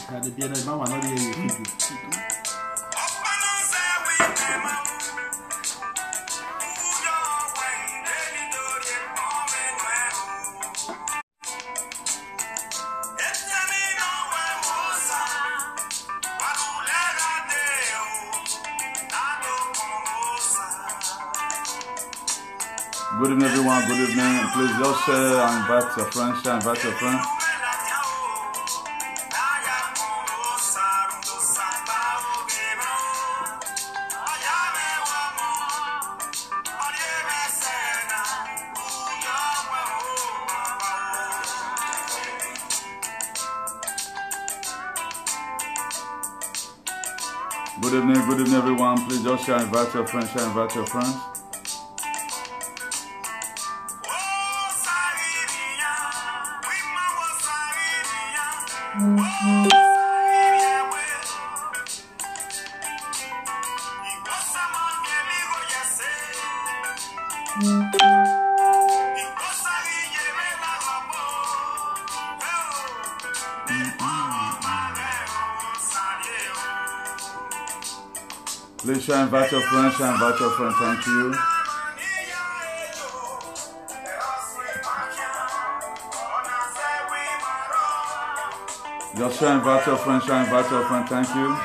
Cada dia nós vamos lá no dia. Good evening, everyone. Good evening. Please just share and invite your friends. Share and invite your friends. Good evening, everyone. Please just share and invite your friends. Share and invite your friends. Please share and invite your friends. Share and invite your friends. Thank you. Just share and invite your friends. Share and invite your friends. Thank you.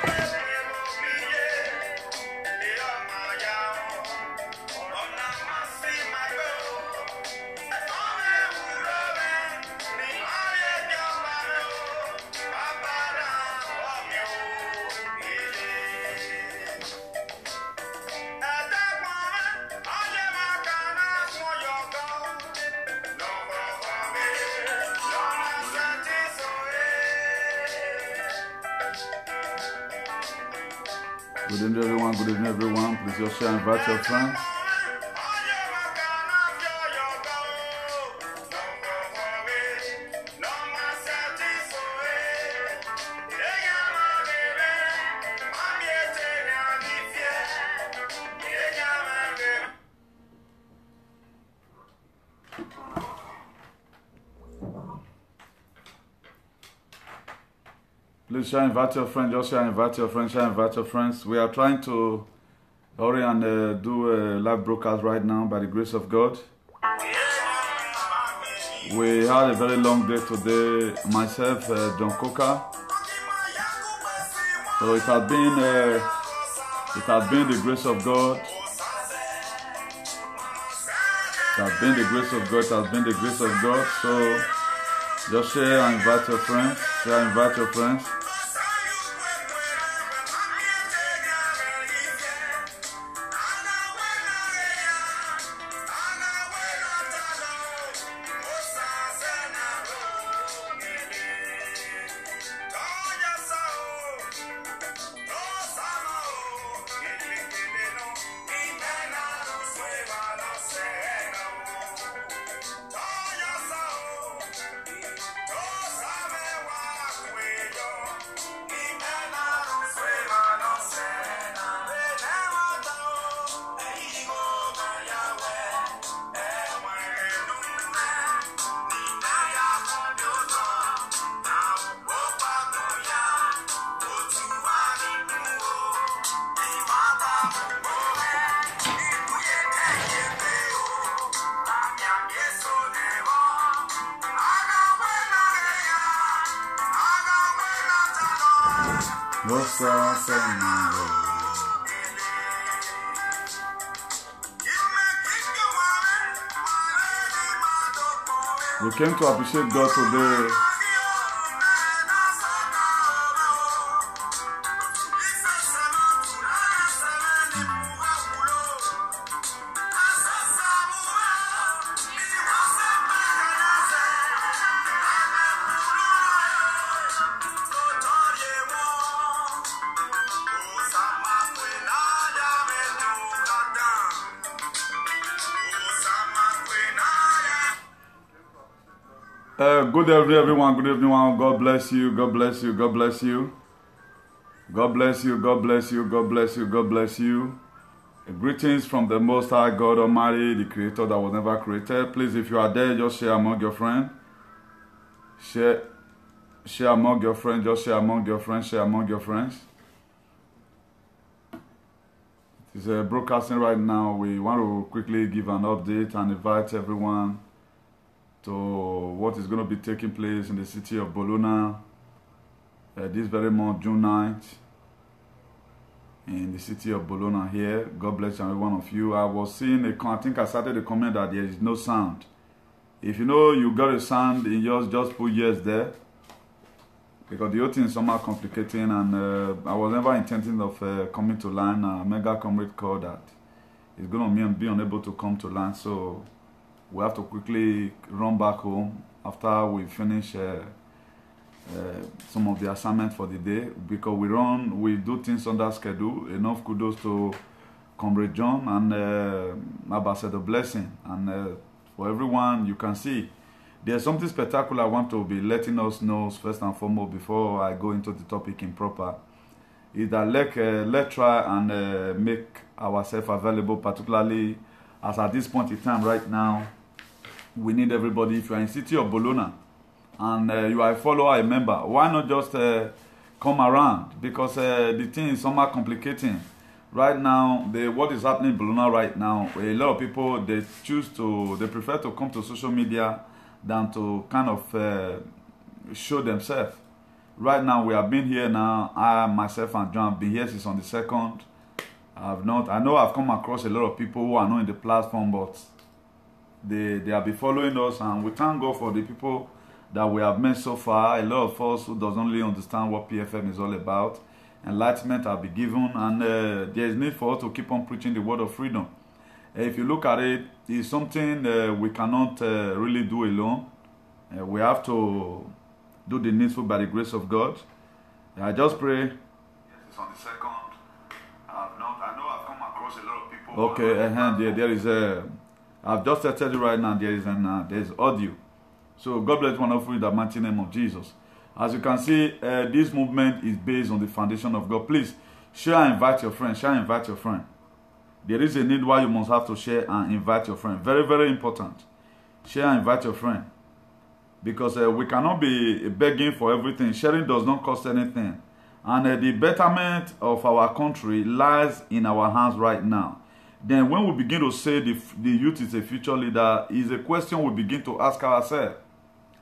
Good evening, everyone. Good evening, everyone. Please just share and invite your friends. Please share and invite your friends. Just share and invite your friends. Share and invite your friends. We are trying to hurry and do a live broadcast right now by the grace of God. We had a very long day today. Myself, John Coker. So it has been the grace of God. It has been the grace of God. It has been the grace of God. So just share and invite your friends. Share and invite your friends. We came to appreciate God today. Good evening, everyone. Good evening, everyone. God bless you. God bless you. God bless you. God bless you. God bless you. God bless you. God bless you. Greetings from the Most High God Almighty, the Creator that was never created. Please, if you are there, just share among your friends. Share among your friends. Just share among your friends. Share among your friends. It's broadcasting right now. We want to quickly give an update and invite everyone to what is going to be taking place in the city of Bologna this very month, June 9th, in the city of Bologna here. God bless every one of you. I was seeing I think I started a comment that there is no sound. If you know you got a sound in yours, just put yes there, because the whole thing is somehow complicating, and I was never intending of coming to line. Mega comrade called that it's going to be unable to come to line, so we have to quickly run back home after we finish some of the assignments for the day, because we do things under schedule. Enough kudos to Comrade John and Ambassador Blessing, and for everyone. You can see there's something spectacular I want to be letting us know first and foremost before I go into the topic in proper, is that let's try and make ourselves available, particularly as at this point in time right now. We need everybody. If you are in the city of Bologna and you are a follower, a member, why not just come around? Because the thing is somehow complicating. Right now, what is happening in Bologna right now, a lot of people, they prefer to come to social media than to kind of show themselves. Right now, we have been here now. I, myself, and John have been here since on the 2nd. I know I've come across a lot of people who are not in the platform, but they have been following us, and we thank God for the people that we have met so far. A lot of us who doesn't really understand what PFM is all about. Enlightenment have been given, and there is need for us to keep on preaching the word of freedom. If you look at it, it's something we cannot really do alone. We have to do the needful by the grace of God. I just pray. Yes, it's on the 2nd. I know I've come across a lot of people. Okay, there is a. I've just tested it right now. There is audio. So God bless one of you in the mighty name of Jesus. As you can see, this movement is based on the foundation of God. Please share and invite your friend. Share and invite your friend. There is a need why you must have to share and invite your friend. Very, very important. Share and invite your friend. Because we cannot be begging for everything. Sharing does not cost anything. And the betterment of our country lies in our hands right now. Then when we begin to say the youth is a future leader, is a question we begin to ask ourselves.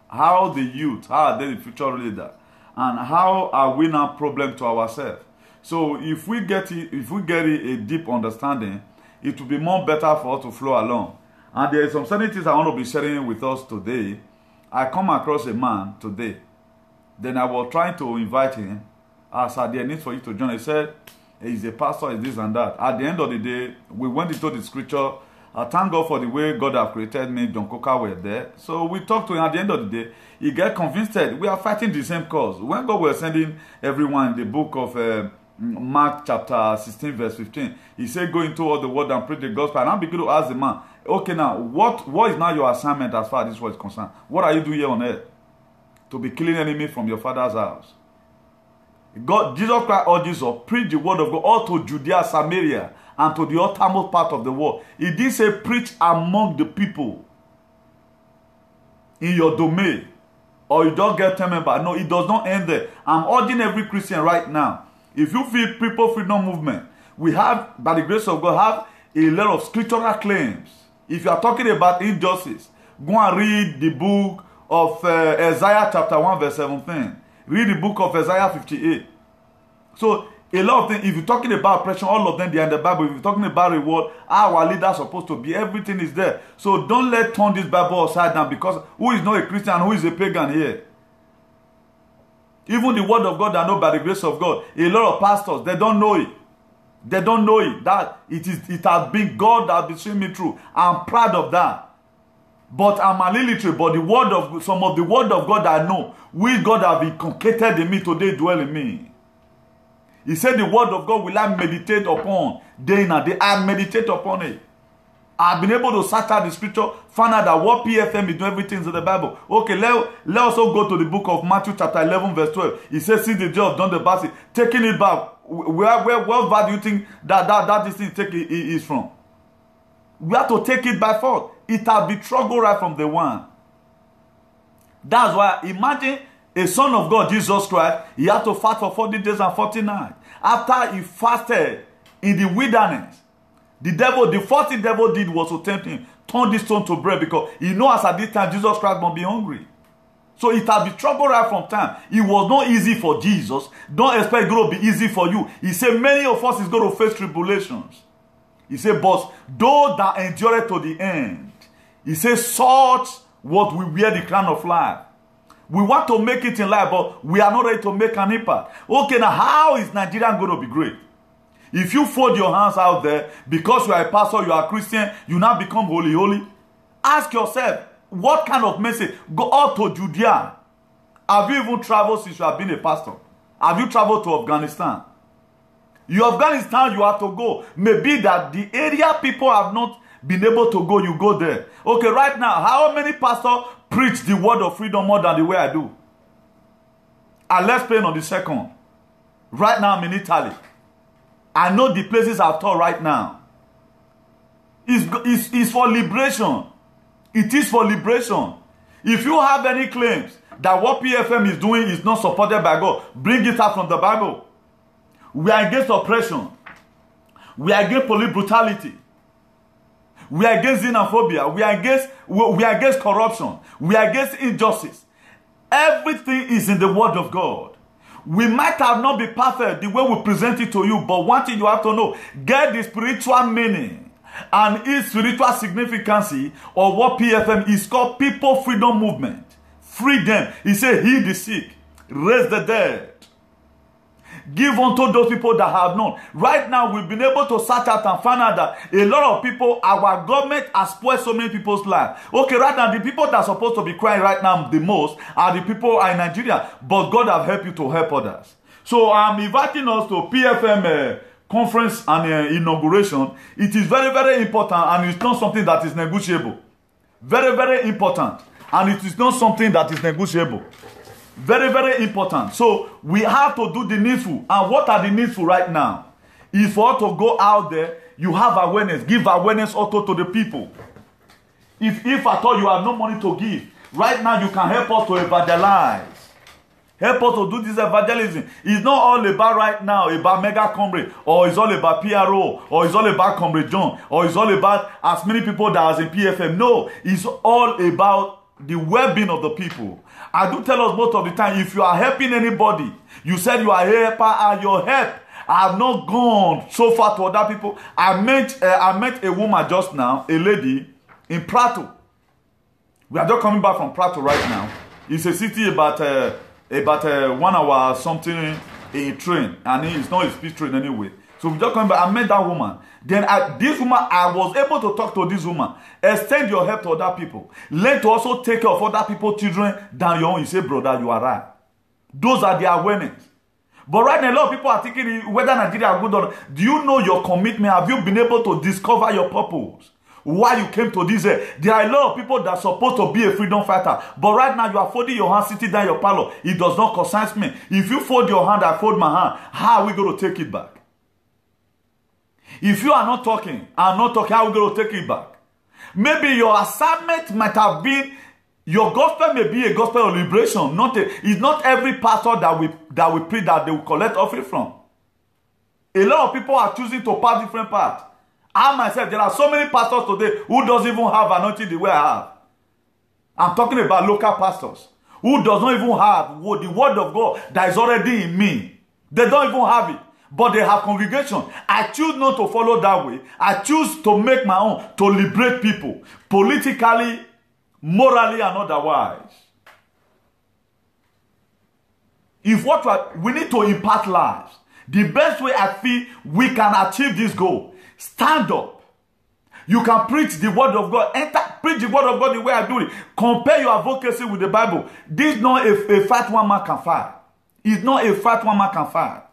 How the youth, how are they the future leader? And how are we now problem to ourselves? So if we get a deep understanding, it will be more better for us to flow along. And there are some certain things I want to be sharing with us today. I come across a man today. Then I was trying to invite him. I said, there need for you to join. He said, he's a pastor, is this and that. At the end of the day, we went into the scripture. I thank God for the way God have created me. John Coker were there. So we talked to him. At the end of the day, he get convinced that we are fighting the same cause. When God was sending everyone in the book of Mark chapter 16 verse 15, he said, go into all the world and preach the gospel. And I begin to ask the man, okay, now what is now your assignment as far as this was concerned? What are you doing here on earth? To be killing enemy from your father's house. Jesus Christ urges us, preach the word of God all to Judea, Samaria, and to the uttermost part of the world. He did say preach among the people in your domain, or you just get 10 members. No, it does not end there. I'm urging every Christian right now. If you feel People Freedom Movement, we have, by the grace of God, have a lot of scriptural claims. If you are talking about injustice, go and read the book of Isaiah chapter 1 verse 17. Read the book of Isaiah 58. So, a lot of things, if you're talking about oppression, all of them, they are in the Bible. If you're talking about reward, how our leaders are supposed to be, everything is there. So, don't turn this Bible upside down, because who is not a Christian, who is a pagan here? Even the word of God, I know by the grace of God, a lot of pastors, they don't know it. They don't know it. That it has been God that has been seeing me through. I'm proud of that. But I'm a little literate, but some of the word of God I know, which God have inculcated in me today, dwell in me. He said the word of God will I meditate upon day and day. I meditate upon it. I've been able to search out the scripture, find out that what PFM is doing, everything is in the Bible. Okay, let us also go to the book of Matthew chapter 11 verse 12. It says, see the day of John the Baptist, taking it back. What verse do you think that this thing is from? We have to take it by force. It has been struggled right from the one. That's why, imagine a son of God, Jesus Christ, he had to fast for 40 days and 40 nights. After he fasted in the wilderness, the first thing the devil did was to tempt him, turn this stone to bread, because he knows at this time Jesus Christ must be hungry. So it has been struggle right from time. It was not easy for Jesus. Don't expect it going to be easy for you. He said many of us is going to face tribulations. He said, but those that endure it to the end, he says, such what we wear the crown of life. We want to make it in life, but we are not ready to make an impact. Okay, now how is Nigeria going to be great? If you fold your hands out there, because you are a pastor, you are a Christian, you now become holy. Ask yourself, what kind of message? Go out to Judea. Have you even traveled since you have been a pastor? Have you traveled to Afghanistan? Afghanistan, you have to go. Maybe that the area people have not been able to go, you go there. Okay, right now, how many pastors preach the word of freedom more than the way I do? And let's play on the second. Right now, I'm in Italy. I know the places I've taught right now. It's for liberation. It is for liberation. If you have any claims that what PFM is doing is not supported by God, bring it out from the Bible. We are against oppression. We are against police brutality. We are against xenophobia. We are against corruption. We are against injustice. Everything is in the Word of God. We might have not been perfect the way we present it to you, but one thing you have to know, get the spiritual meaning and its spiritual significance of what PFM is called People Freedom Movement. Free them. He said, heal the sick, raise the dead. Give unto those people that have known. Right now, we've been able to search out and find out that a lot of people, our government has spoiled so many people's lives. Okay, right now, the people that are supposed to be crying right now the most are the people in Nigeria. But God have helped you to help others. So I'm inviting us to PFM conference and inauguration. It is very, very important, and it's not something that is negotiable. Very, very important. And it is not something that is negotiable. Very, very important. So we have to do the needful. And what are the needful right now? Is for us to go out there, you have awareness. Give awareness also to the people. If at all you have no money to give, right now you can help us to evangelize. Help us to do this evangelism. It's not all about right now, about Mega Comrade, or it's all about PRO, or it's all about Comrade John, or it's all about as many people that are in PFM. No, it's all about the well-being of the people. I do tell us most of the time, if you are helping anybody, you said you are a helper and your help have not gone so far to other people. I met a woman just now, a lady in Prato. We are just coming back from Prato right now. It's a city about 1 hour something a train, and it's not a speed train anyway. So we just coming back. I met that woman. Then this woman, I was able to talk to this woman. Extend your help to other people. Learn to also take care of other people's children than your own. You say, brother, you are right. Those are the awareness. But right now, a lot of people are thinking whether Nigeria are good or not. Do you know your commitment? Have you been able to discover your purpose? Why you came to this? There are a lot of people that are supposed to be a freedom fighter. But right now, you are folding your hand, sitting down your parlor. It does not concern me. If you fold your hand, I fold my hand. How are we going to take it back? If you are not talking, I'm not talking, how are we going to take it back? Maybe your assignment might have been, your gospel may be a gospel of liberation. It's not every pastor that we preach that they will collect offering from. A lot of people are choosing to pass different paths. I myself, there are so many pastors today who doesn't even have anointing the way I have. I'm talking about local pastors who does not even have the word of God that is already in me. They don't even have it. But they have congregation. I choose not to follow that way. I choose to make my own, to liberate people, politically, morally, and otherwise. We need to impact lives. The best way I feel we can achieve this goal, stand up. You can preach the word of God. Preach the word of God the way I do it. Compare your advocacy with the Bible. This is not a fight one man can fight. It's not a fight one man can fight.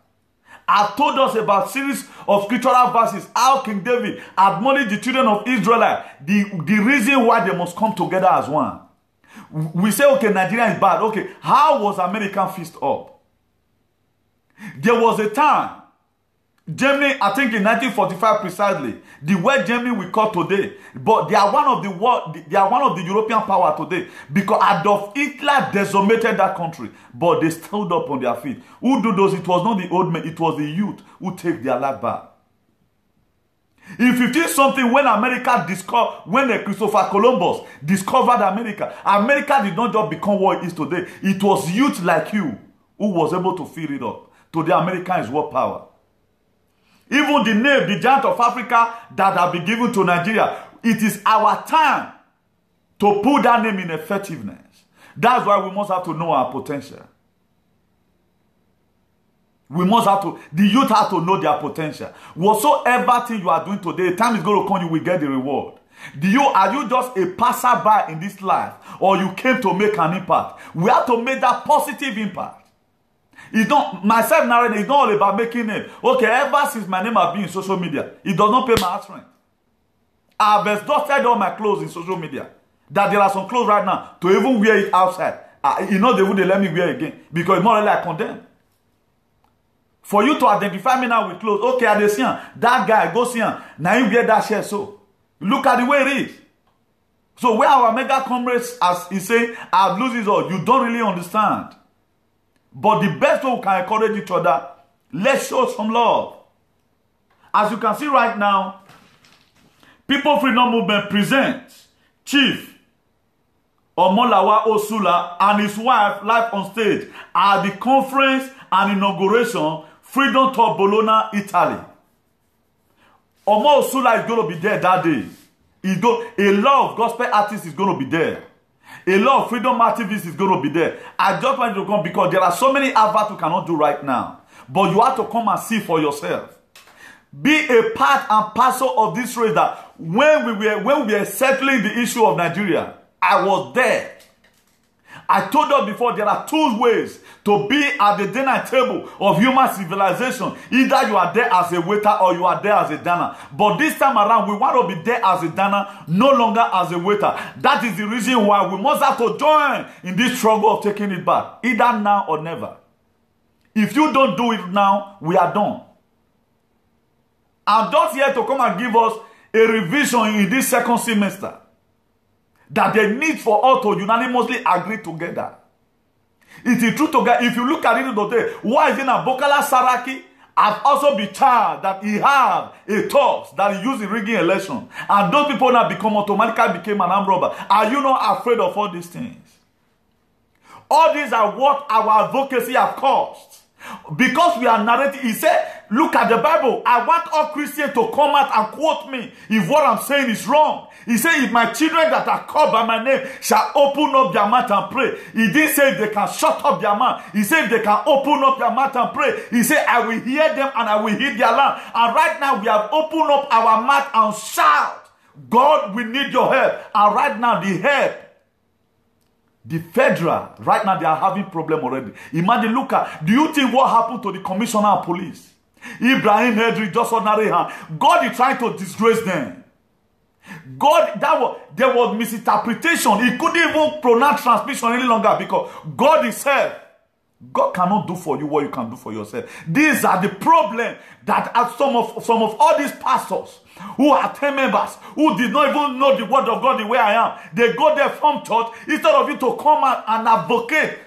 I've told us about series of scriptural verses, how King David admonished the children of Israel, the reason why they must come together as one. We say, okay, Nigeria is bad. Okay, how was America fixed up? There was a time, Germany, I think in 1945 precisely, the way Germany we call today, but they are one of the world, they are one of the European power today, because Adolf Hitler decimated that country, but they stood up on their feet. Who do those? It was not the old men, it was the youth who take their life back. In 15-something, when America discovered, when Christopher Columbus discovered America, America did not just become what it is today. It was youth like you who was able to fill it up. Today, America is world power. Even the name, the giant of Africa that have been given to Nigeria, it is our time to put that name in effectiveness. That's why we must have to know our potential. We must have to, the youth have to know their potential. Whatsoever thing you are doing today, time is going to come, you will get the reward. Are you just a passerby in this life, or you came to make an impact? We have to make that positive impact. It's not, myself narrating, it's not all about making it. Okay, ever since my name has been in social media, it does not pay my house rent. I've exhausted all my clothes in social media. That there are some clothes right now, to even wear it outside. They wouldn't let me wear again, because it's more or less I condemn. For you to identify me now with clothes, okay, I see that guy, go see him. Now you wear that shirt, so. Look at the way it is. So where our mega comrades, as he say, have loses all, you don't really understand. But the best way we can encourage each other, let's show some love. As you can see right now, People Freedom Movement presents Chief Omolawa Osula and his wife live on stage at the conference and inauguration Freedom Tour Bologna, Italy. Omo Osula is going to be there that day. A lot of gospel artists is going to be there. A lot of freedom activists is going to be there. I just want you to come because there are so many adverts you cannot do right now. But you have to come and see for yourself. Be a part and parcel of this race that when we were settling the issue of Nigeria, I was there. I told you before, there are two ways to be at the dinner table of human civilization. Either you are there as a waiter or you are there as a diner. But this time around, we want to be there as a diner, no longer as a waiter. That is the reason why we must have to join in this struggle of taking it back. Either now or never. If you don't do it now, we are done. I'm just here to come and give us a revision in this second semester. That the need for us to unanimously agree together. It is true together. If you look at it today, why is it that Bukola Saraki has also been charged that he had a talks that he used in rigging election, and those people now automatically became an armed robber? Are you not afraid of all these things? All these are what our advocacy has cost. Because we are narrating, he said, look at the Bible. I want all Christians to come out and quote me if what I'm saying is wrong. He said, if my children that are called by my name shall open up their mouth and pray. He didn't say if they can shut up their mouth. He said if they can open up their mouth and pray. He said, I will hear them and I will hear their land. And right now we have opened up our mouth and shout, God, we need your help. And right now the help, the federal, right now they are having problem already. Imagine, look at, do you think what happened to the commissioner of police? Ibrahim Hedri, just ordinary hand. God is trying to disgrace them. God, there was misinterpretation. He couldn't even pronounce transmission any longer because God is help. God cannot do for you what you can do for yourself. These are the problem that some of all these pastors who are 10 members who did not even know the word of God the way I am. They go there from church instead of you to come out and advocate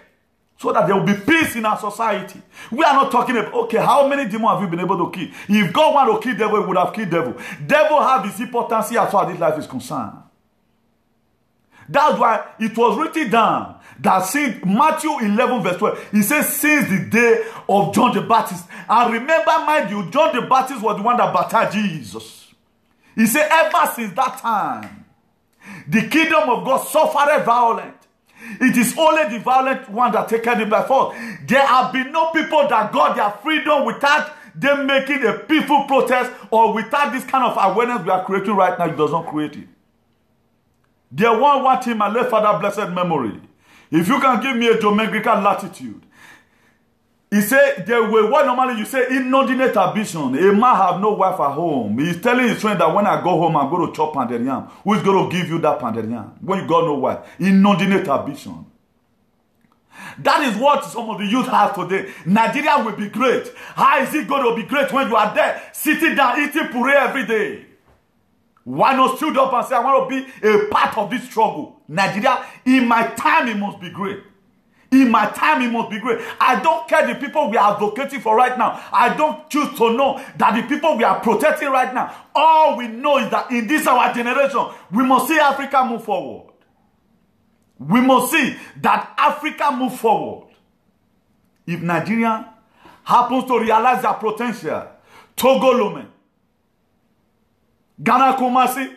so that there will be peace in our society. We are not talking about, okay, how many demons have you been able to kill? If God wanted to kill devil, he would have killed devil. Devil have his importance as far as this life is concerned. That's why it was written down that since Matthew 11 verse 12, he says, since the day of John the Baptist. And remember, mind you, John the Baptist was the one that baptized Jesus. He said, ever since that time, the kingdom of God suffered violence. It is only the violent one that taketh it by force. There have been no people that got their freedom without them making a peaceful protest or without this kind of awareness we are creating right now. It does not create it. There one thing, my late father, blessed memory. If you can give me a geometrical latitude, He said, there were what normally you say, inordinate ambition. A man have no wife at home. He's telling his friend that when I go home, I'm going to chop pounded yam. Who is going to give you that pounded yam? When you got no wife. Inordinate ambition. That is what some of the youth have today. Nigeria will be great. How is it going to be great when you are there, sitting down, eating puree every day? Why not stood up and say, I want to be a part of this struggle? Nigeria, in my time, it must be great. In my time, it must be great. I don't care the people we are advocating for right now. I don't choose to know that the people we are protecting right now. All we know is that in this our generation, we must see Africa move forward. We must see that Africa move forward. If Nigeria happens to realize their potential, Togo Lome, Ghana Kumasi,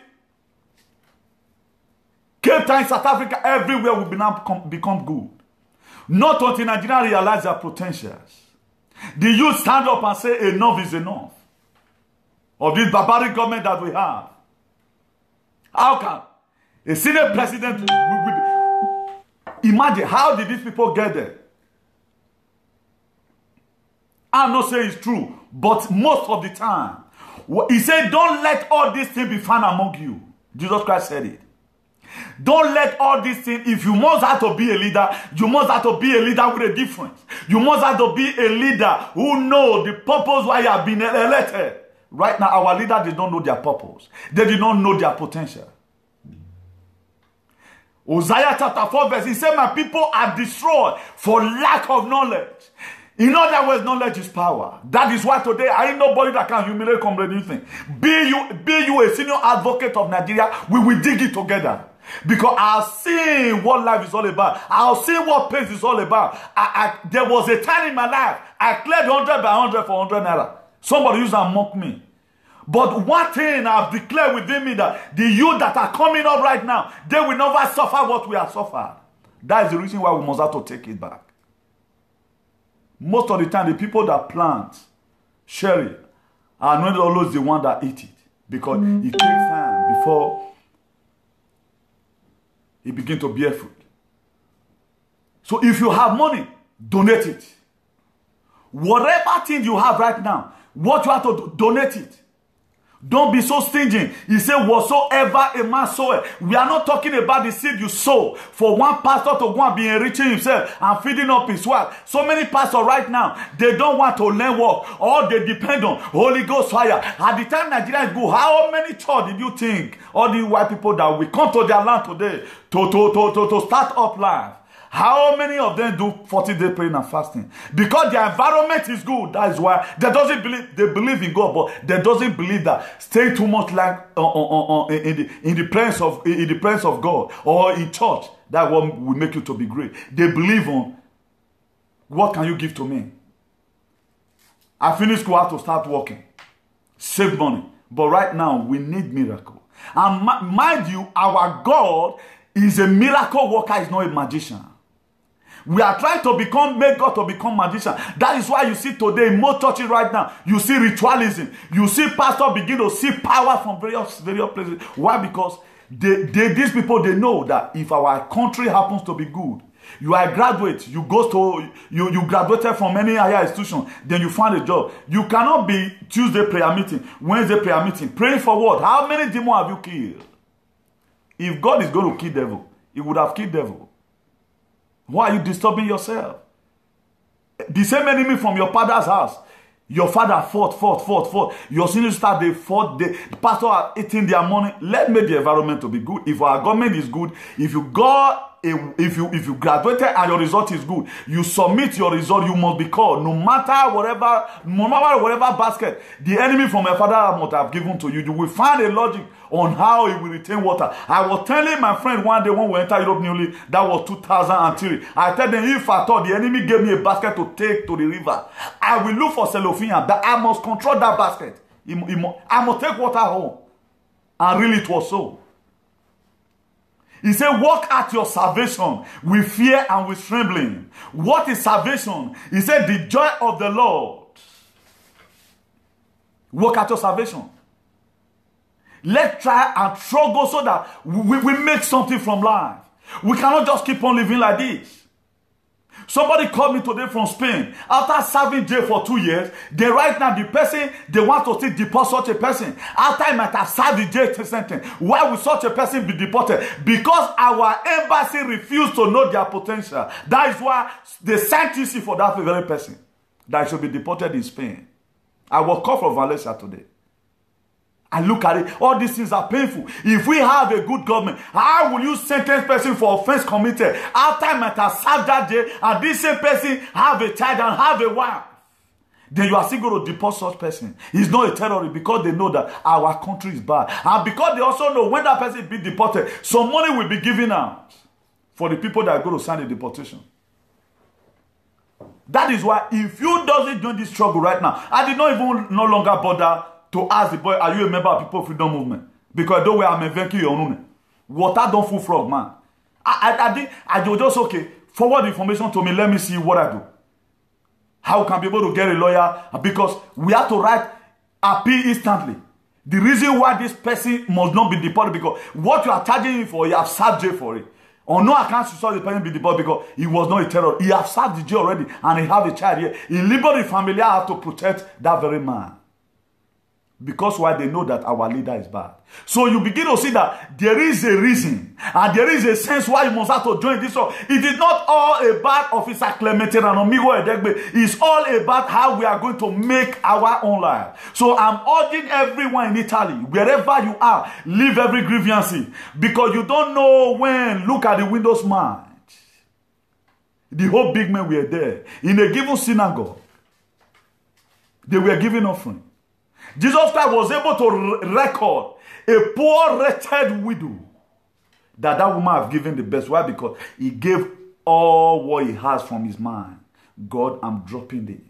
Cape Town, South Africa, everywhere will become good. Not until Nigeria realize their potentials. The youth stand up and say enough is enough of this barbaric government that we have. How can a senior president imagine how did these people get there? I'm not saying it's true, but most of the time, he said, don't let all these things be found among you. Jesus Christ said it. Don't let all these things, if you must have to be a leader, you must have to be a leader with a difference. You must have to be a leader who knows the purpose why you have been elected. Right now, our leaders did not know their purpose. They did not know their potential. Hosea chapter 4 verse, he said, my people are destroyed for lack of knowledge. In other words, knowledge is power. That is why today, I ain't nobody that can humiliate anything. Be you a senior advocate of Nigeria, we will dig it together. Because I've seen what life is all about. I've seen what pace is all about. There was a time in my life, I cleared 100 by 100 for 100 naira. Somebody used to mock me. But one thing I've declared within me that the youth that are coming up right now, they will never suffer what we have suffered. That is the reason why we must have to take it back. Most of the time, the people that plant cherry are not always the one that eat it. Because it takes time before it begins to bear fruit. So if you have money, donate it. Whatever thing you have right now, what you have to do, donate it. Don't be so stingy. He said, whatsoever a man soweth. We are not talking about the seed you sow for one pastor to go and be enriching himself and feeding up his wife. So many pastors right now, they don't want to learn work. Or they depend on Holy Ghost fire. At the time Nigeria is good, how many church did you think all the white people that will come to their land today to start up life? How many of them do 40-day praying and fasting? Because their environment is good. That is why they believe in God, but they doesn't believe that staying too much like in the presence of God or in church, that one will make you to be great. They believe on what can you give to me? I finished school, I have to start working, save money. But right now we need miracle. And mind you, our God is a miracle worker, is not a magician. We are trying to make God to become magician. That is why you see today in most churches right now, you see ritualism. You see pastors begin to see power from various places. Why? Because these people, they know that if our country happens to be good, you are a graduate, you graduated from any higher institution, then you find a job. You cannot be Tuesday prayer meeting, Wednesday prayer meeting, praying for what? How many demons have you killed? If God is going to kill devil, he would have killed devil. Why are you disturbing yourself? The same enemy from your father's house. Your father fought. Your senior staff, they fought. The pastor are eating their money. Let's make the environment to be good. If our government is good, if you graduated and your result is good, you submit your result, you must be called. No matter whatever basket the enemy from your father must have given to you, you will find a logic on how he will retain water. I was telling my friend one day when we entered Europe newly, that was 2003. I told them, if I thought the enemy gave me a basket to take to the river, I will look for cellophane, that I must control that basket. I must take water home. And really it was so. He said, walk at your salvation with fear and with trembling. What is salvation? He said, the joy of the Lord. Walk at your salvation. Let's try and struggle so that we make something from life. We cannot just keep on living like this. Somebody called me today from Spain. After serving jail for 2 years, they right now the person, they want to still deport such a person. After I might have served the jail sentence, why would such a person be deported? Because our embassy refused to know their potential. That is why they sent TC for that very person that should be deported in Spain. I will call from Valencia today. And look at it. All these things are painful. If we have a good government, how will you sentence person for offense committed after I might have served that day and this same person have a child and have a wife? Then you are still going to deport such person. He's not a terrorist because they know that our country is bad. And because they also know when that person be deported, some money will be given out for the people that are going to sign the deportation. That is why if you doesn't join this struggle right now, I did not even no longer bother to ask the boy, are you a member of People Freedom Movement? Because though I'm a venky on water don't fool frog, man. I just okay, forward the information to me, let me see what I do. How can be able to get a lawyer? Because we have to write appeal instantly. The reason why this person must not be deported, because what you are charging him for, you have served jail for it. On no account should the person be deported because he was not a terrorist. He has served the jail already and he have a child here. In liberty family, I have to protect that very man. Because why? They know that our leader is bad. So you begin to see that there is a reason and there is a sense why you must have to join this. So it is not all about Officer Clemente and Omigo Edegbe. It's all about how we are going to make our own life. So I'm urging everyone in Italy, wherever you are, leave every grievance. Because you don't know when. Look at the Windows March. The whole big men were there. In a given synagogue, they were giving offering. Jesus Christ was able to record a poor, wretched widow that woman have given the best. Why? Because he gave all what he has from his mind. God, I'm dropping this.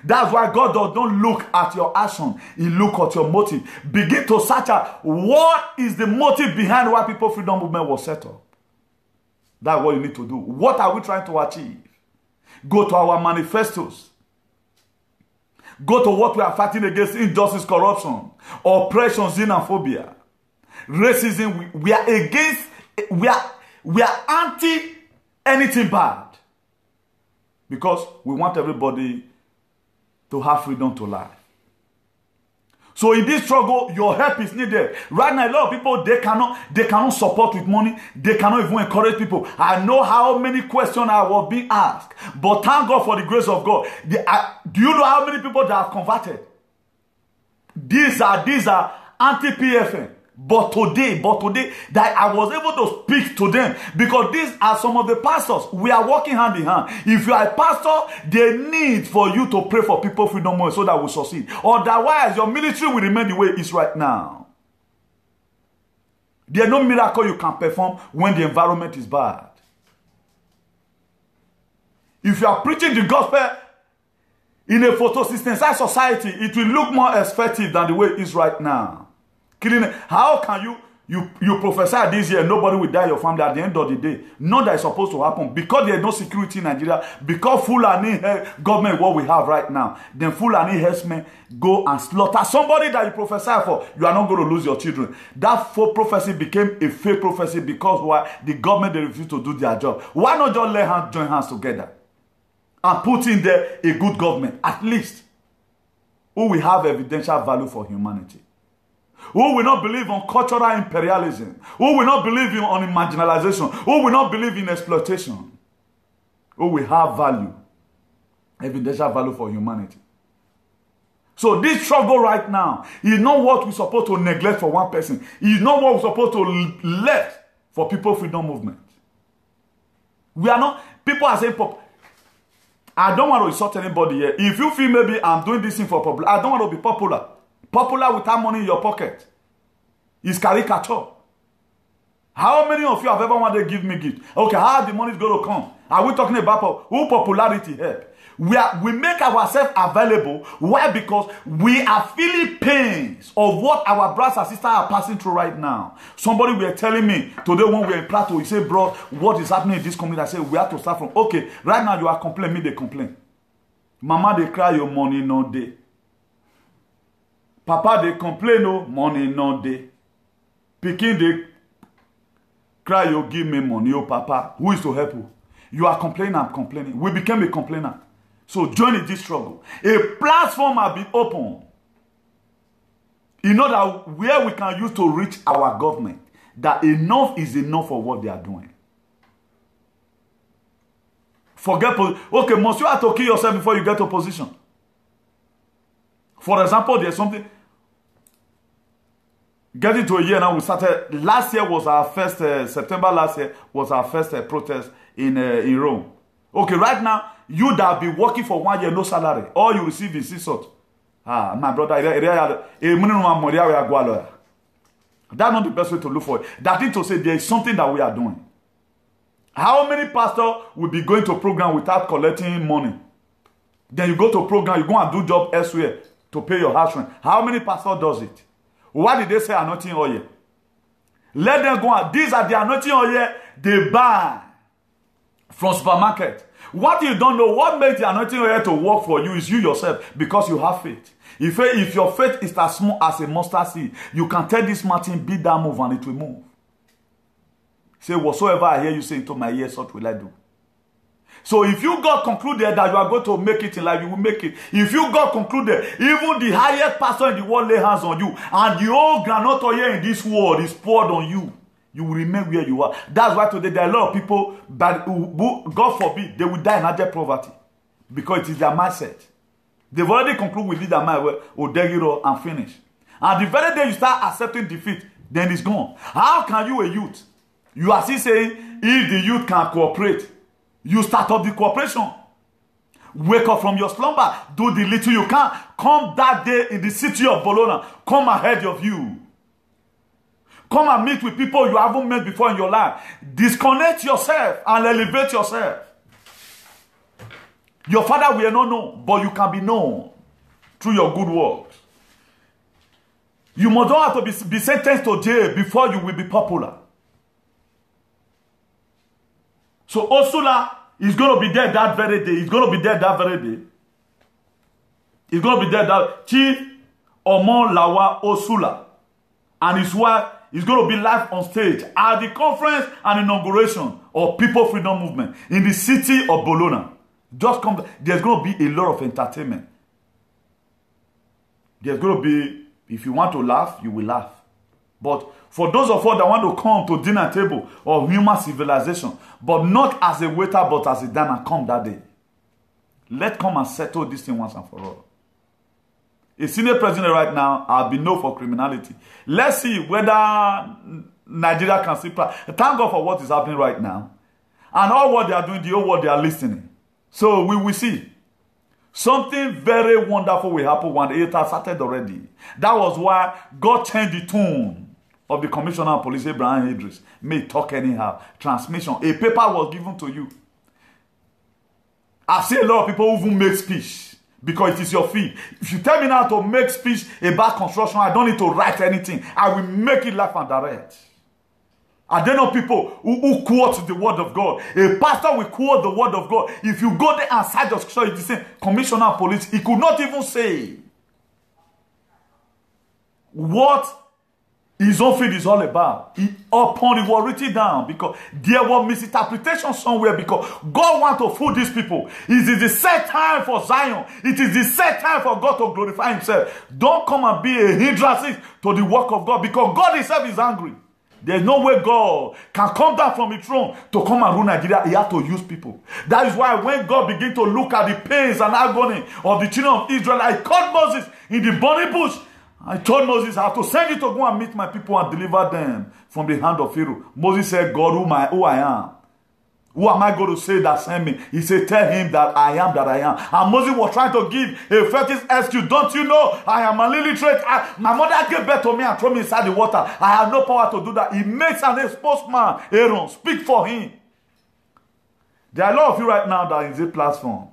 That's why God does not look at your action. He looks at your motive. Begin to search out what is the motive behind why People Freedom Movement was set up. That's what you need to do. What are we trying to achieve? Go to our manifestos. Go to what we are fighting against: injustice, corruption, oppression, xenophobia, racism. We are against, we are anti anything bad. Because we want everybody to have freedom to life. So in this struggle, your help is needed. Right now, a lot of people, they cannot support with money. They cannot even encourage people. I know how many questions I was being asked. But thank God for the grace of God. Do you know how many people that have converted? These are anti-PFN. But today, that I was able to speak to them, because these are some of the pastors. We are working hand in hand. If you are a pastor, they need for you to pray for People Freedom Movement so that we succeed. Otherwise, your military will remain the way it is right now. There is no miracle you can perform when the environment is bad. If you are preaching the gospel in a photosynthesized society, it will look more effective than the way it is right now. How can you prophesy this year nobody will die in your family at the end of the day? Not that it's supposed to happen. Because there is no security in Nigeria, because Fulani government what we have right now, then Fulani herdsmen go and slaughter somebody that you prophesy for. You are not going to lose your children. That faux prophecy became a fake prophecy because why? The government, they refuse to do their job. Why not just let join hands together and put in there a good government, at least, who will have evidential value for humanity? Who will not believe on cultural imperialism? Who will not believe on marginalization? Who will not believe in exploitation? Who will have value, evidential value for humanity? So this struggle right now is not what we're supposed to neglect for one person. It's not what we're supposed to let for People Freedom Movement. We are not, people are saying, I don't want to insult anybody here. If you feel maybe I'm doing this thing for popular, I don't want to be popular. Popular without money in your pocket is caricature. How many of you have ever wanted to give me gift? Okay, how the money is going to come? Are we talking about who popularity help? We make ourselves available. Why? Because we are feeling pains of what our brothers and sisters are passing through right now. Somebody were telling me today when we were in Plateau, he said, bro, what is happening in this community? I said, we have to start from, okay, right now you are complaining, me they complain. Mama, they cry, your money no day. Papa, they complain, no money no day. Pikin, they cry, you give me money, oh papa. Who is to help you? You are complaining, I'm complaining. We became a complainer. So join in this struggle. A platform has been opened. In order where we can use to reach our government, that enough is enough for what they are doing. Forget, okay, must you have to kill yourself before you get to position? For example, there's something, getting to a year now, we started, last year was our first, September last year was our first protest in Rome. Okay, right now, you that have been working for 1 year, no salary, all you receive is CSOT. Ah, my brother, that's not the best way to look for it. That is to say there is something that we are doing. How many pastors will be going to program without collecting money? Then you go to program, you go and do job elsewhere to pay your house rent. How many pastors does it? Why did they say anointing oil? Let them go on. These are the anointing oil they buy from supermarket. What you don't know, what makes the anointing oil to work for you is you yourself, because you have faith. If your faith is as small as a mustard seed, you can tell this mountain, be that move, and it will move. Say, whatsoever I hear you say into my ears, what will I do? So if you God concluded that you are going to make it in life, you will make it. If you God concluded, even the highest pastor in the world lay hands on you, and the whole granite oil in this world is poured on you, you will remain where you are. That's why today there are a lot of people, but God forbid, they will die in abject poverty. Because it is their mindset. They've already concluded with their mind, Odegiro, and finish. And the very day you start accepting defeat, then it's gone. How can you, a youth, you are still saying, if the youth can cooperate, you start up the cooperation. Wake up from your slumber. Do the little you can. Come that day in the city of Bologna. Come ahead of you. Come and meet with people you haven't met before in your life. Disconnect yourself and elevate yourself. Your father will not know, but you can be known through your good works. You must not have to be sentenced to jail before you will be popular. So Osula is going to be there that very day. He's going to be there that very day. He's going to be there that Chief Omon Lawa Osula and his wife is going to be live on stage at the conference and inauguration of People Freedom Movement in the city of Bologna. Just come. There's going to be a lot of entertainment. There's going to be, if you want to laugh, you will laugh. But for those of us that want to come to dinner table of human civilization, but not as a waiter, but as a diner, come that day. Let's come and settle this thing once and for all. A senior president right now has been known for criminality. Let's see whether Nigeria can see. Thank God for what is happening right now. And all what they are doing, the whole world, they are listening. So we will see. Something very wonderful will happen one day. It has started already. That was why God changed the tune of the Commissioner of Police, Abraham Idris. May talk anyhow. Transmission. A paper was given to you. I've seen a lot of people who make speech because it is your field. If you tell me now to make speech about construction, I don't need to write anything. I will make it live and direct. Are there not people who quote the word of God? A pastor will quote the word of God. If you go there and cite the scripture, it is saying, Commissioner of Police, he could not even say what his own field is all about. He was written down because there was misinterpretation somewhere, because God wants to fool these people. It is the set time for Zion. It is the set time for God to glorify himself. Don't come and be a hindrance to the work of God, because God himself is angry. There's no way God can come down from his throne to come and rule Nigeria. He has to use people. That is why when God began to look at the pains and agony of the children of Israel, I called Moses in the burning bush. I told Moses, I have to send you to go and meet my people and deliver them from the hand of Pharaoh. Moses said, God, who I am. Who am I going to say that sent me? He said, tell him that I am that I am. And Moses was trying to give a fetish excuse. Don't you know I am an illiterate? My mother gave birth to me and threw me inside the water. I have no power to do that. He makes an exposed man, Aaron, speak for him. There are a lot of you right now that are in this platform.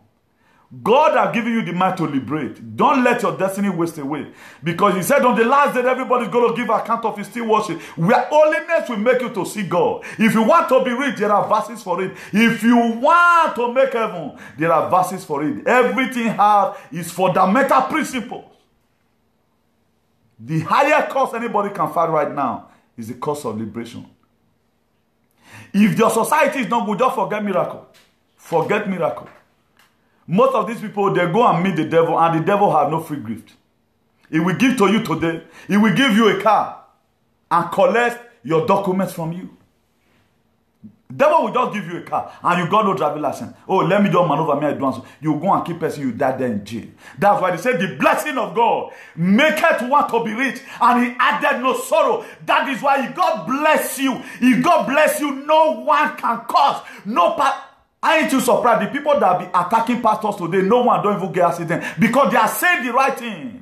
God has given you the mind to liberate. Don't let your destiny waste away. Because he said on the last day, everybody's going to give account of his still worship. Where holiness will make you to see God. If you want to be rich, there are verses for it. If you want to make heaven, there are verses for it. Everything has is fundamental principles. The higher cost anybody can find right now is the cost of liberation. If your society is not good, don't forget miracle. Forget miracle. Most of these people, they go and meet the devil, and the devil have no free gift. He will give to you today. He will give you a car and collect your documents from you. Devil will just give you a car and you got no driving license. Oh, let me just maneuver me advance. You go and keep person, you die there in jail. That's why they say the blessing of God maketh one to be rich, and he added no sorrow. That is why God bless you. If God bless you, no one can cause. I ain't too surprised. The people that be attacking pastors today, no one don't even get accident because they are saying the right thing.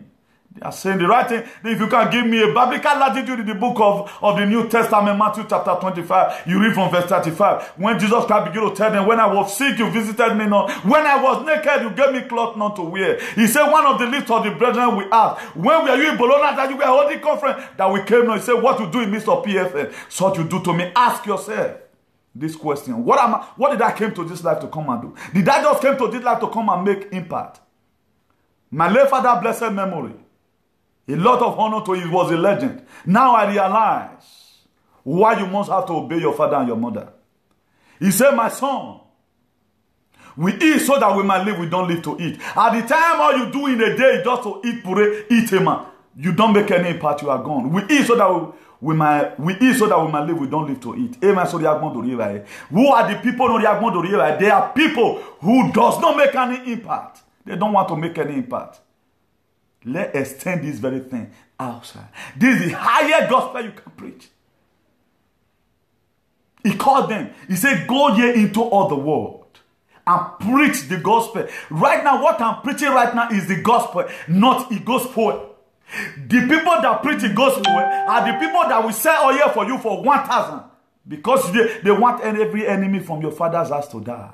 They are saying the right thing. If you can give me a biblical latitude in the book of the New Testament, Matthew chapter 25, you read from verse 35. When Jesus Christ began to tell them, when I was sick, you visited me not. When I was naked, you gave me cloth not to wear. He said, one of the least of the brethren we asked, when were you in Bologna that you were holding conference? That we came now. He said, what you do in midst of PFN, such you do to me. Ask yourself this question. What did I came to this life to come and do? Did I just came to this life to come and make impact? My late father, blessed memory, a lot of honor to him, was a legend. Now I realize why you must have to obey your father and your mother. He said, my son, we eat so that we might live, we don't live to eat. At the time all you do in a day is just to eat puree, eat ema. You don't make any impact, you are gone. We eat so that we might live, we don't live to eat. Amen. So who are the people? They are people who does not make any impact. They don't want to make any impact. Let's extend this very thing outside. This is the higher gospel you can preach. He called them. He said, go ye into all the world and preach the gospel. Right now, what I'm preaching right now is the gospel, not the gospel. The people that preach the gospel are the people that will sell oil for you for 1,000 because they want every enemy from your father's house to die.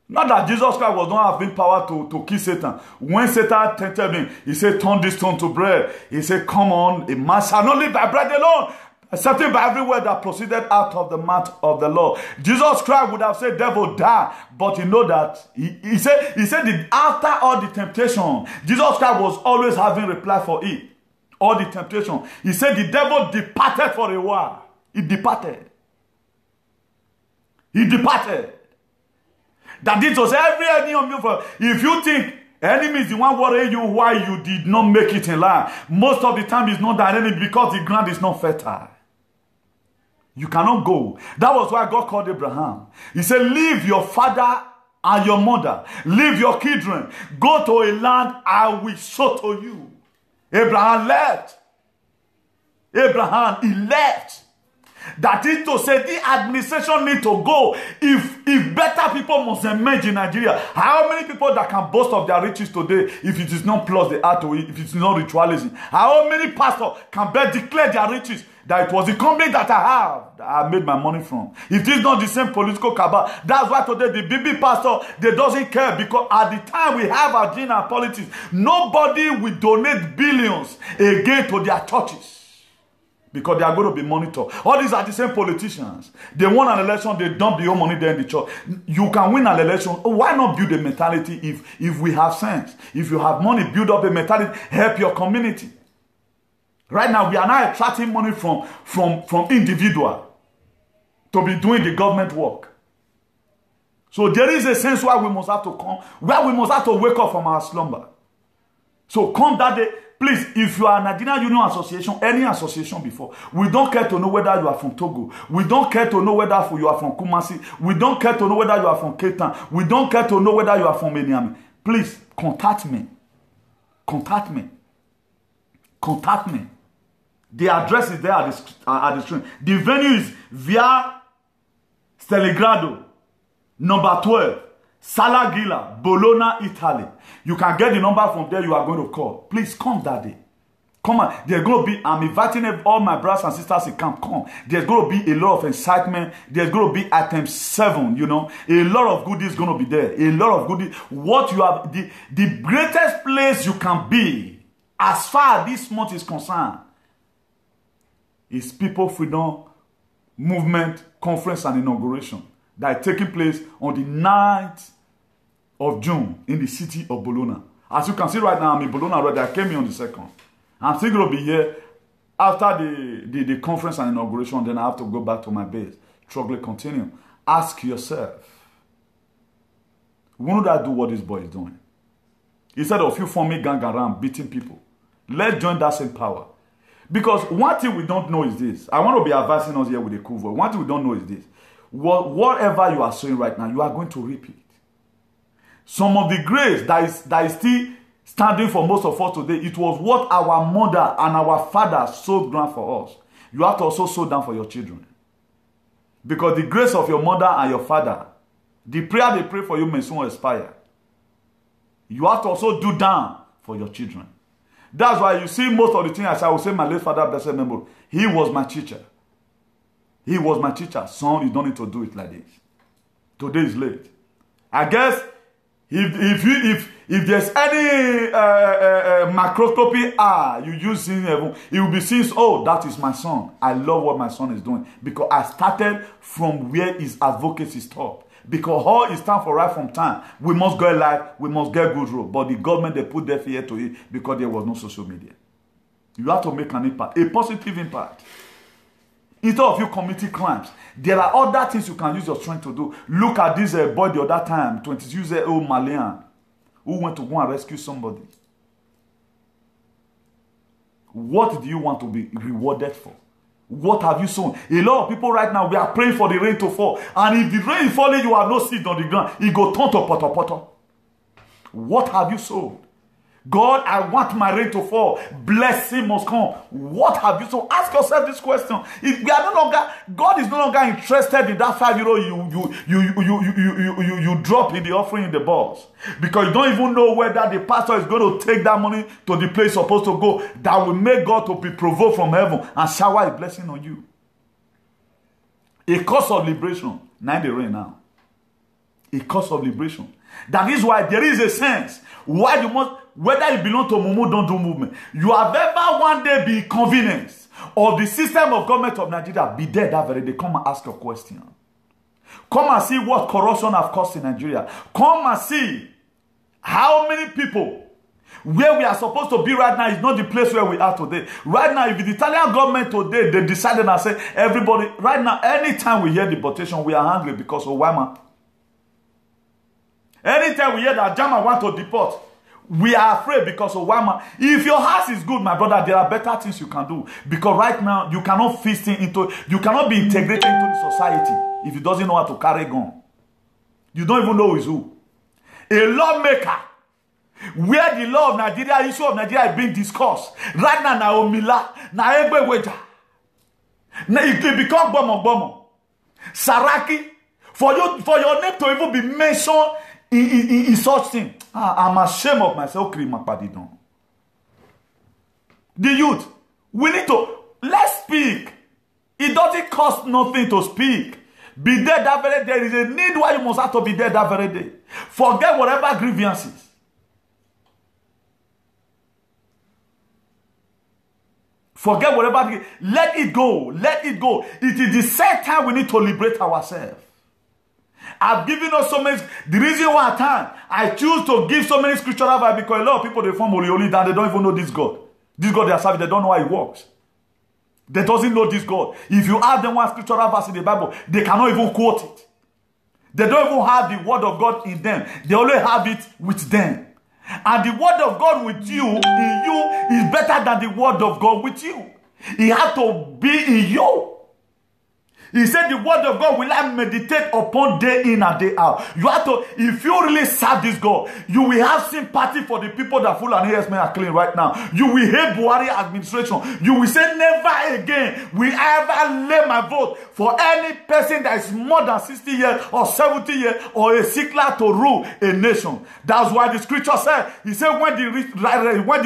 Not that Jesus Christ was not having power to kill Satan. When Satan tempted him, he said, turn this stone to bread. He said, come on, a man shall not live by bread alone, except by every word that proceeded out of the mouth of the Lord. Jesus Christ would have said, devil, die. But you know that he said that after all the temptation, Jesus Christ was always having reply for it. All the temptation. He said the devil departed for a while. He departed. He departed. That it was every enemy of you. If you think enemy is the one worrying you why you did not make it in life, most of the time it's not that enemy because the ground is not fertile. You cannot go. That was why God called Abraham. He said, leave your father and your mother. Leave your children. Go to a land I will show to you. Abraham left. Abraham, he left. That is to say, the administration need to go. If better people must emerge in Nigeria, how many people that can boast of their riches today if it is not plus the art to it, if it is not ritualism? How many pastors can declare their riches that it was the company that I have that I made my money from? If this is not the same political cabal, that's why today the BB pastor, they doesn't care, because at the time we have our agenda and politics, nobody will donate billions again to their churches. Because they are going to be monitored. All these are the same politicians. They won an election, they dump the whole money there in the church. You can win an election. Why not build a mentality if we have sense? If you have money, build up a mentality, help your community. Right now, we are now attracting money from individual to be doing the government work. So there is a sense where we must have to come, where we must have to wake up from our slumber. So come that day. Please, if you are Nigerian Union Association, any association before, we don't care to know whether you are from Togo. We don't care to know whether you are from Kumasi. We don't care to know whether you are from Cape Town. We don't care to know whether you are from Miami. Please, contact me. Contact me. Contact me. The address is there at the screen. The venue is via Steligrado, number 12. Sala Gila, Bologna, Italy. You can get the number from there you are going to call. Please come that day. Come on. There's going to be, I'm inviting all my brothers and sisters in camp. Come. There's going to be a lot of excitement. There's going to be item 7, you know. A lot of goodies going to be there. A lot of goodies. What you have, the greatest place you can be, as far as this month is concerned, is People Freedom Movement Conference and Inauguration that is taking place on the 9th of June in the city of Bologna. As you can see right now, I'm in Bologna already. I came here on the 2nd. I'm still going to be here after the conference and inauguration. Then I have to go back to my base. Struggle continue. ask yourself, wouldn't I do what this boy is doing? Instead of you forming gang around, beating people, let's join that same power. Because one thing we don't know is this. I want to be advising us here with a cool voice. One thing we don't know is this. Whatever you are sowing right now, you are going to reap it. Some of the grace that is still standing for most of us today, it was what our mother and our father sowed down for us. You have to also sow down for your children. Because the grace of your mother and your father, the prayer they pray for you may soon expire. You have to also do down for your children. That's why you see most of the things I will say, my late father, blessed memory, he was my teacher. He was my teacher. Son, you don't need to do it like this. Today is late. I guess if there's any microscopy you use in heaven, it will be seen, oh, that is my son. I love what my son is doing. Because I started from where his advocacy stopped. Because all is time for right from time. We must go live, we must get good road. But the government, they put their fear to it because there was no social media. You have to make an impact, a positive impact. Instead of you committing crimes, there are other things you can use your strength to do. Look at this boy the other time, 22-year-old Malian, who went to go and rescue somebody. What do you want to be rewarded for? What have you sown? A lot of people right now, we are praying for the rain to fall. And if the rain is falling, you have no seed on the ground. It go turn to poto. What have you sown? God, I want my rain to fall. Blessing must come. What have you sown? Ask yourself this question. If we are no longer, God is no longer interested in that €5 you drop in the offering in the box. Because you don't even know whether the pastor is going to take that money to the place supposed to go. That will make God to be provoked from heaven and shower a blessing on you. A cause of liberation. Now the rain now. A cause of liberation. That is why there is a sense why you must, whether you belong to Mumu, don't do movement. You have ever one day be convinced of the system of government of Nigeria, be there that very day. Come and ask your question. Come and see what corruption have caused in Nigeria. Come and see how many people where we are supposed to be right now is not the place where we are today. Right now, if the Italian government today, they decided and say, everybody, right now, anytime we hear deportation, we are angry because of Obama. Anytime we hear that German want to deport, we are afraid because of Obama. If your house is good, my brother, there are better things you can do. Because right now, you cannot fit into, you cannot be integrated into the society if you doesn't know how to carry a gun. You don't even know who is who. A lawmaker, where the law of Nigeria, issue of Nigeria is being discussed. Right now, na Omila, na Egbe Weja. Now it become Bomo. Saraki, for your name to even be mentioned in such thing. I'm ashamed of myself. The youth, we need to, let's speak. It doesn't cost nothing to speak. Be there that very day. There is a need why you must have to be there that very day. Forget whatever grievances. Forget whatever. Let it go. Let it go. It is the same time we need to liberate ourselves. I've given us so many. The reason why at time I choose to give so many scriptural advice because a lot of people they form Orioli that they don't even know this God. This God they are serving, they don't know how it works. They doesn't know this God. If you ask them one scriptural verse in the Bible, they cannot even quote it. They don't even have the word of God in them. They only have it with them. And the word of God with you, in you, is better than the word of God with you. It has to be in you. He said the word of God will I meditate upon day in and day out. You have to, if you really serve this God, you will have sympathy for the people that full and men are killing right now. You will hate Buhari administration. You will say never again will I ever lay my vote for any person that is more than 60 years or 70 years or a sickler to rule a nation. That's why the scripture said, he said when the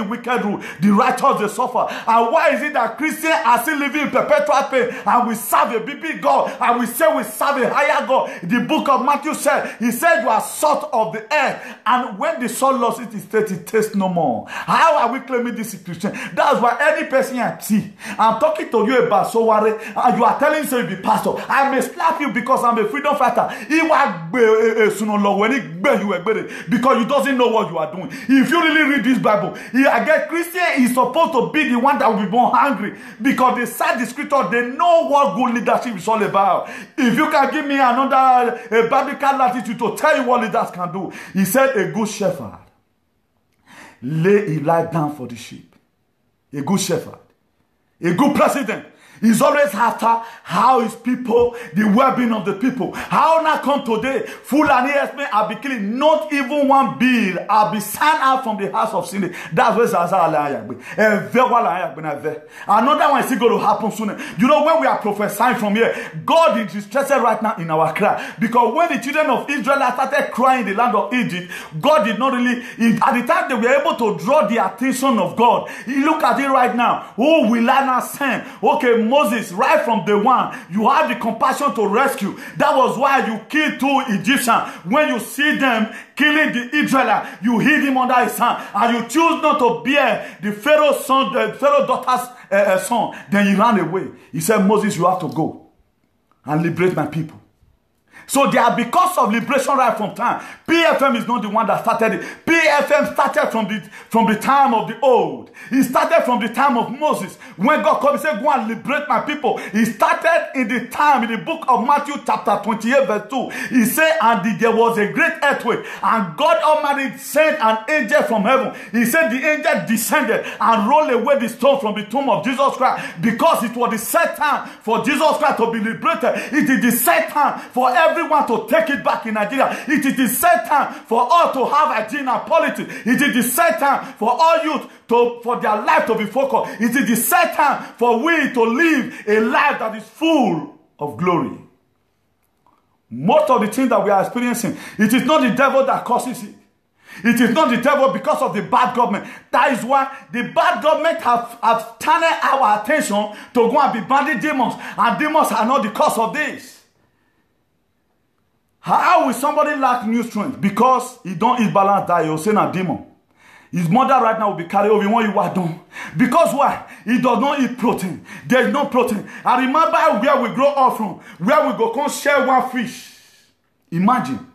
wicked rule, the righteous they suffer. And why is it that Christians are still living in perpetual pain and we serve a big God, and we say we serve a higher God? The book of Matthew said, he said you are salt of the earth, and when the salt lost its taste, it tastes no more. How are we claiming this Christian? That's why any person I see, I'm talking to you about Sowore, and you are telling me you be pastor. I may slap you because I'm a freedom fighter. Because you doesn't know what you are doing. If you really read this Bible, I guess Christian is supposed to be the one that will be more hungry because they said the scripture, they know what good leadership is all about. If you can give me another biblical latitude to tell you what leaders can do. He said a good shepherd lay his life down for the sheep. A good shepherd. A good president is always after how his people, the well-being of the people. How now come today, Fulani Esme are be killing, not even one bill are be signed out from the house of sin. That's where Zaza Alayagbe. Another one is still going to happen soon. You know, when we are prophesying from here, God is interested right now in our cry. Because when the children of Israel started crying in the land of Egypt, God did not really, at the time they were able to draw the attention of God. Look at it right now. Who will I not send? Okay, Moses, right from day one, you have the compassion to rescue. That was why you killed 2 Egyptians. When you see them killing the Israelite, you hid him under his hand, and you choose not to bear the Pharaoh's son, the Pharaoh's daughter's son. Then he ran away. He said, Moses, you have to go and liberate my people. So they are, because of liberation right from time. PFM is not the one that started it. PFM started from the time of the old. He started from the time of Moses. When God called, he said, go and liberate my people. He started in the time, in the book of Matthew chapter 28 verse 2. He said, and there was a great earthquake. And God Almighty sent an angel from heaven. He said the angel descended and rolled away the stone from the tomb of Jesus Christ. Because it was the set time for Jesus Christ to be liberated. It is the set time for everyone to take it back in Nigeria. It is the set time for all to have a gender politics. It is the set time for all youth for their life to be focused. It is the set time for we to live a life that is full of glory. Most of the things that we are experiencing, it is not the devil that causes it. It is not the devil because of the bad government. That is why the bad government have turned our attention to go and be banding demons. And demons are not the cause of this. How will somebody lack new strength? Because he don't eat balanced diet. He'll say a demon. His mother right now will be carried over. When you are done. Because why? He does not eat protein. There is no protein. I remember where we grow up from. Where we go come share one fish. Imagine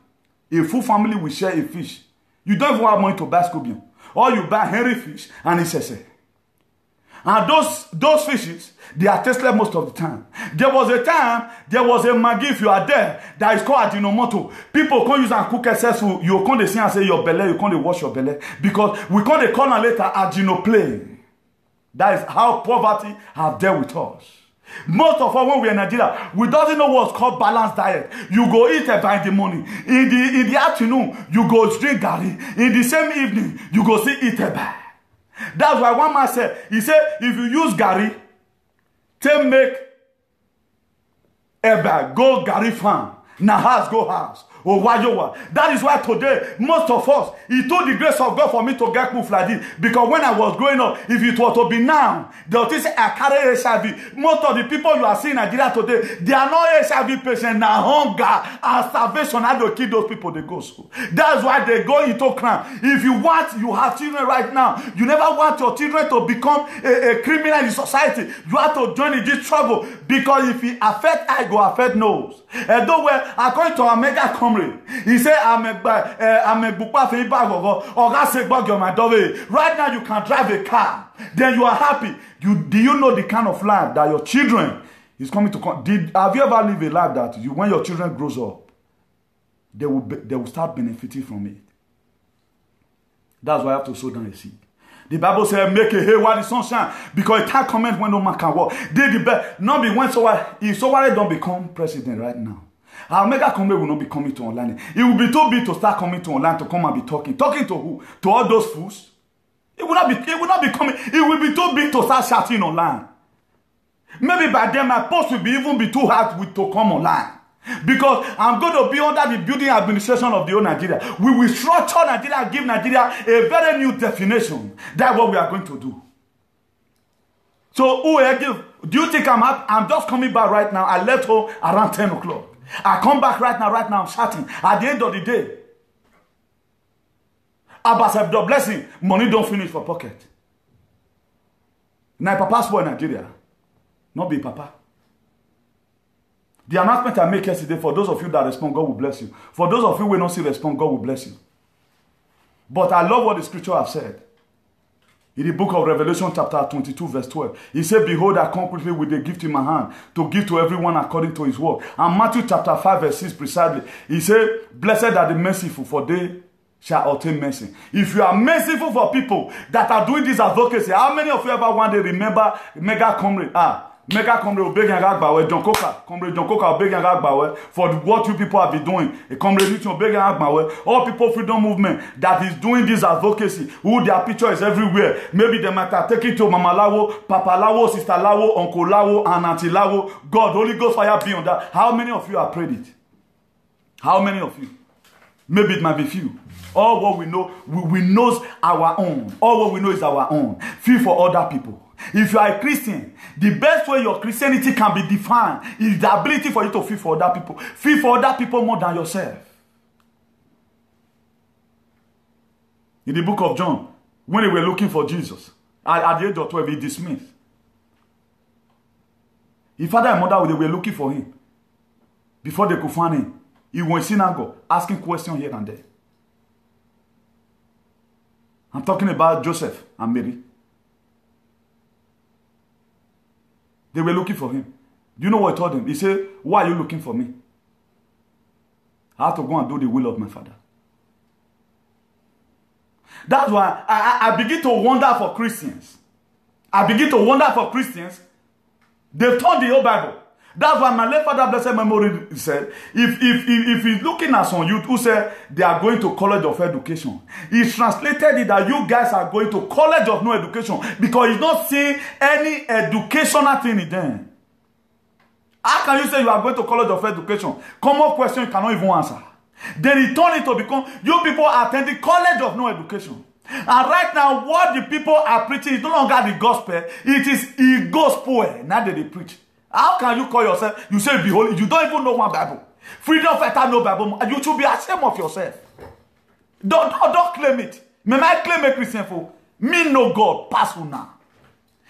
a full family will share a fish. You don't even have money to buy scorpion. Or you buy hairy fish and it's a. And those fishes, they are tasteless most of the time. There was a time, there was a Maggi, if you are there, that is called Ajinomoto. People can't use and cook excess food. You can't see and say your belly, you can't wash your belly. Because we can't call them later Ajinoplay. That is how poverty have dealt with us. Most of us, when we are in Nigeria, we don't know what's called balanced diet. You go eat by the morning. In the afternoon, you go drink garri. In the same evening, you go see eat by. That's why one man said, he said, if you use garri, to make eba, go garri farm. Now house go house. Oh, that is why today, most of us, it took the grace of God for me to get move like this. Because when I was growing up, if it were to be now, they would say, I carry HIV. Most of the people you are seeing in Nigeria today, they are not HIV patients, now hunger and starvation. How do you kill those people? They go school. That's why they go into crime. If you have children right now, you never want your children to become a criminal in society. You have to join in this struggle. Because if it affect eye, go affect nose. And though according to our mega comrade, he said, I'm a bupa for bag or gas a bug on my dove. Right now you can drive a car. Then you are happy. Do you know the kind of life that your children is coming to come? Have you ever lived a life that when your children grows up, they will start benefiting from it? That's why I have to sow down a seed. The Bible says, make a hay while the sun shine, because it can't comment when no man can walk. Not be when if someone don't become president right now. Our mega comrade will not be coming to online. It will be too big to start coming to online to come and be talking. Talking to who? To all those fools? It will not be coming. It will be too big to start shouting online. Maybe by then my post will even be too hard to come online. Because I'm going to be under the building administration of the whole Nigeria. We will structure Nigeria and give Nigeria a very new definition. That's what we are going to do. So, do you think I'm just coming back right now? I left home around 10 o'clock. I come back right now, I'm shouting. At the end of the day, Abbas the blessing, money don't finish for pocket. Now, Papa's boy in Nigeria, not be Papa. The announcement I make yesterday, for those of you that respond, God will bless you. For those of you who will not see respond, God will bless you. But I love what the scripture has said. In the book of Revelation chapter 22 verse 12, he said, behold, I come quickly with a gift in my hand to give to everyone according to his work. And Matthew chapter 5 verse 6 precisely, he said, blessed are the merciful, for they shall obtain mercy. If you are merciful for people that are doing this advocacy, how many of you ever one day remember Mega Comrade? Mega Comrade Obegan Ragbawe, John Coker, Comrade John Coker Obegan Ragbawe, for what you people have been doing. A Comrade Newton Obegan Ragbawe, all people freedom movement that is doing this advocacy, who their picture is everywhere. Maybe they might have taken to Mama Lawo, Papa Lawo, Sister Lawo, Uncle Lawo, and Auntie Lawo. God, Holy Ghost fire be on that. How many of you have prayed it? How many of you? Maybe it might be few. All what we know, we know our own. All what we know is our own. Feel for other people. If you are a Christian, the best way your Christianity can be defined is the ability for you to feel for other people. Feel for other people more than yourself. In the book of John, when they were looking for Jesus, at the age of 12, he dismissed. His father and mother, they were looking for him. Before they could find him, he went in synagogue, asking questions here and there. I'm talking about Joseph and Mary. They were looking for him. Do you know what he told them? He said, why are you looking for me? I have to go and do the will of my father. That's why I begin to wonder for Christians. I begin to wonder for Christians. They've taught the whole Bible. That's why my late father, blessed memory, said, if he's looking at some youth who said they are going to college of education, he translated it that you guys are going to college of no education because he's not seeing any educational thing in them. How can you say you are going to college of education? Common question you cannot even answer. Then he turned it to become, you people are attending college of no education. And right now, what the people are preaching is no longer the gospel, it is the gospel. Now that they preach. How can you call yourself, you say be holy, you don't even know one Bible. Freedom fighter, no Bible. You should be ashamed of yourself. Don't claim it. May I claim a Christian for? Me no God, pass on now.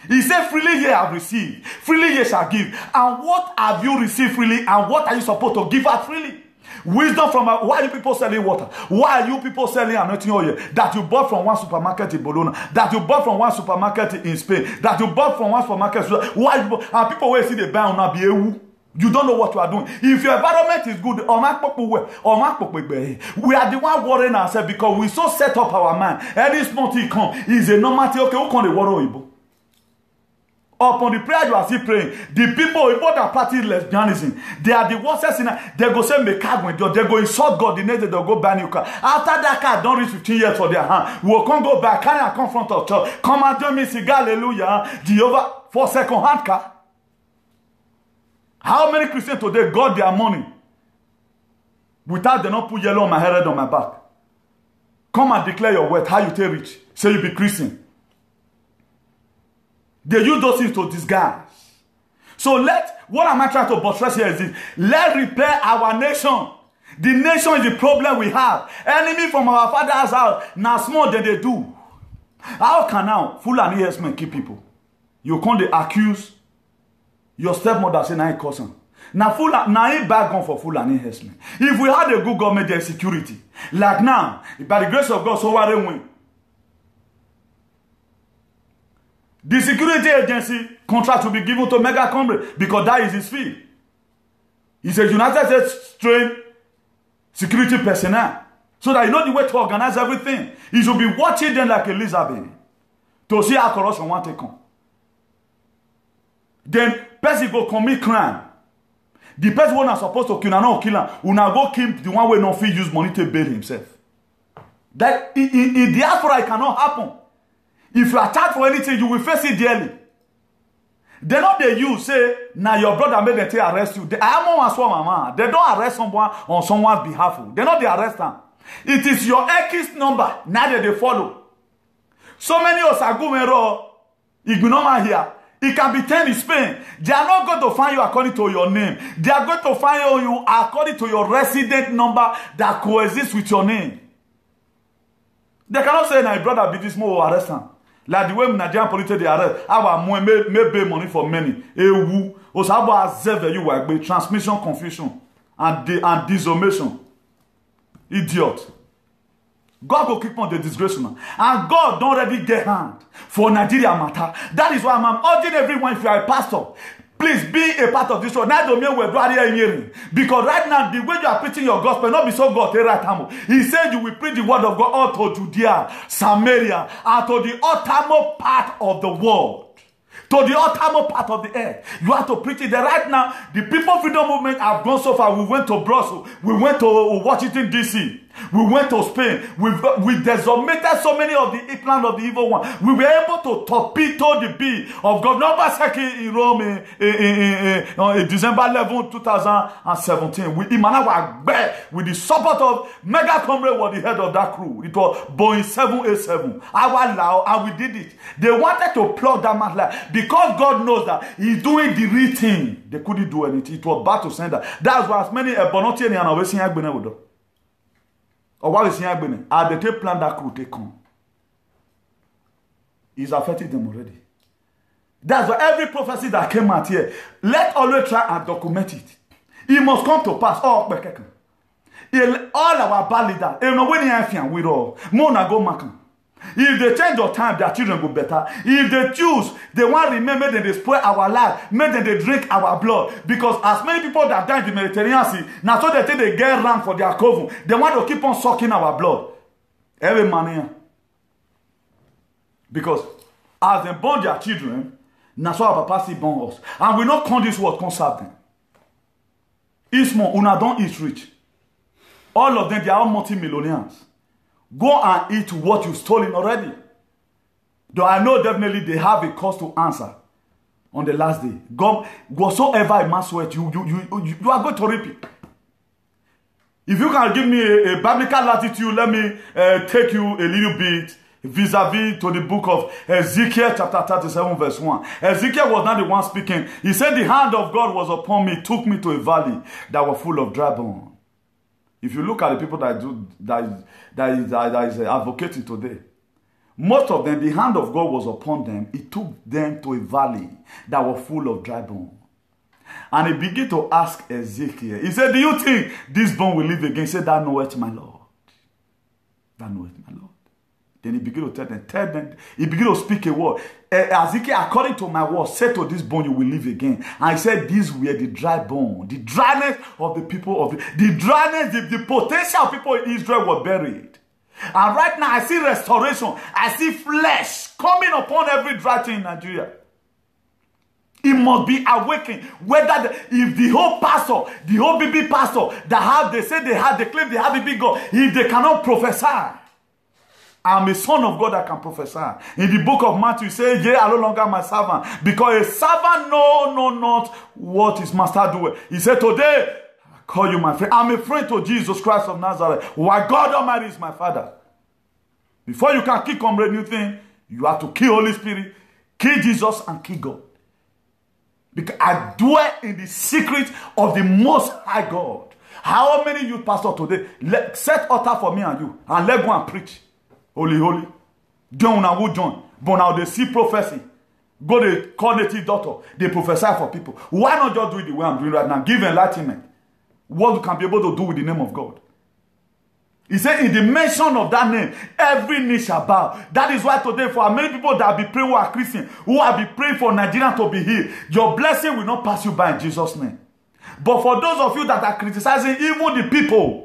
He said, freely ye have received, freely ye shall give. And what have you received freely, and what are you supposed to give out freely? Wisdom from, why are you people selling water? Why are you people selling anointing oil that you bought from one supermarket in Bologna, that you bought from one supermarket in Spain, that you bought from one supermarket? Why and people will see the buy on be you don't know what you are doing. If your environment is good, we are the one worrying ourselves because we so set up our mind. Any small thing come is a normal thing. Okay, who can they worry? Upon the prayer you are still praying, the people that practice lesbianism, they are the worst sinner. They go say make car with you, they go insult God, the next day they'll go buy new car. After that car don't reach 15 years for their hand, we'll come go back, carry and come front of church. Come and join me, sing hallelujah, Jehovah for second hand car. How many Christians today got their money without they not put yellow on my head on my back? Come and declare your word, how you take rich, say you be Christian. They use those things to disguise. So what am I trying to buttress here is this. Let's repair our nation. The nation is the problem we have. Enemy from our father's house, now small than they do. How can now Fulani herdsmen kill people? You can't accuse your stepmother saying I cousin. Now he back on for Fulani herdsmen. If we had a good government, there's security. Like now, by the grace of God, so what they win. The security agency contract will be given to Mega Comrade because that is his field. He's a United States trained security personnel. So that he knows the way to organize everything. He should be watching them like Elizabeth to see how corruption want to come. Then person go commit crime. The person who is supposed to kill, not kill him, will now go kill the one who no fit use money to bail himself. That in diaspora it cannot happen. If you are charged for anything, you will face it dearly. They not they you say, now your brother made them arrest you. They don't arrest someone on someone's behalf. They not they arrest them. It is your X number. Now they follow. So many of us are going ignore here. It can be 10 in Spain. They are not going to find you according to your name. They are going to find you according to your resident number that coexists with your name. They cannot say, now brother be this more arrest him. Like the way Nigerian police they arrest, our may pay money for many. Ewu, osabo azeve you work transmission confusion and disomission. Idiot. God will keep on the disgrace now. And God don't already get hand for Nigeria matter. That is why I'm urging everyone, if you are a pastor, please be a part of this one. Because right now, the way you are preaching your gospel, not be so God. He said you will preach the word of God all to Judea, Samaria, and to the uttermost part of the world. To the uttermost part of the earth. You have to preach it. Right now, the People Freedom Movement have gone so far. We went to Brussels. We went to Washington, D.C. We went to Spain. We decimated so many of the plan of the evil one. We were able to torpedo the bill of Governor Basaki in Rome in December 11, 2017. With the support of Mega Comrade was the head of that crew. It was Boeing 787. And we did it. They wanted to plug that man like because God knows that he's doing the real thing. They couldn't do anything. It was bad to send that. That's why as many Bonotian and Ovesian Agbenewodo. Or what is happening? At the tape plan that could take on. He's affected them already. That's why every prophecy that came out here, let's always try and document it. It must come to pass. All our bad leaders, we all. Mona go makan. If they change your time, their children go better. If they choose, they want to remember that they spoil our life, make them they drink our blood. Because as many people that die in the Mediterranean Sea, now so they think they get rank for their coven. They want to keep on sucking our blood. Every man here. Because as they born their children, now so our papa see born us. And we not come this word, come serve them. Eat small, una don't eat rich. All of them, they are all multi-millionaires. Go and eat what you've stolen already. Though I know definitely they have a cause to answer on the last day. God, whatsoever a man sweat, you are going to reap it. If you can give me a biblical latitude, let me take you a little bit vis-a-vis to the book of Ezekiel chapter 37 verse 1. Ezekiel was not the one speaking. He said the hand of God was upon me, took me to a valley that was full of dry bones. If you look at the people that is advocating today, most of them, the hand of God was upon them. It took them to a valley that was full of dry bones. And he began to ask Ezekiel. He said, do you think this bone will live again? He said, thou knowest my Lord. Thou knowest my Lord. Then he began to tell them, he began to speak a word. Ezekiel, according to my word, said to this bone, you will live again. And he said, these were the dry bone, the dryness of the people of the dryness, the potential of people in Israel were buried. And right now, I see restoration. I see flesh coming upon every dry thing in Nigeria. It must be awakened. Whether if the whole pastor, the whole BB pastor that have, they say they claim they have a big God, if they cannot prophesy. I'm a son of God that can prophesy. In the book of Matthew, he says, yea, I no longer my servant. Because a servant know not what his master doeth. He said, today, I call you my friend. I'm a friend to Jesus Christ of Nazareth. Why God Almighty is my Father. Before you can kill comrade new thing, you have to kill Holy Spirit, kill Jesus, and kill God. Because I dwell in the secret of the Most High God. How many youth pastors today, set altar for me and you, and let go and preach. Holy. John now John. But now they see prophecy. Go to call native doctor. They prophesy for people. Why not just do it the way I'm doing right now? Give enlightenment. What you can be able to do with the name of God. He said in the mention of that name, every knee shall bow. That is why today for many people that be praying who are Christian, who are be praying for Nigeria to be healed, your blessing will not pass you by in Jesus' name. But for those of you that are criticizing even the people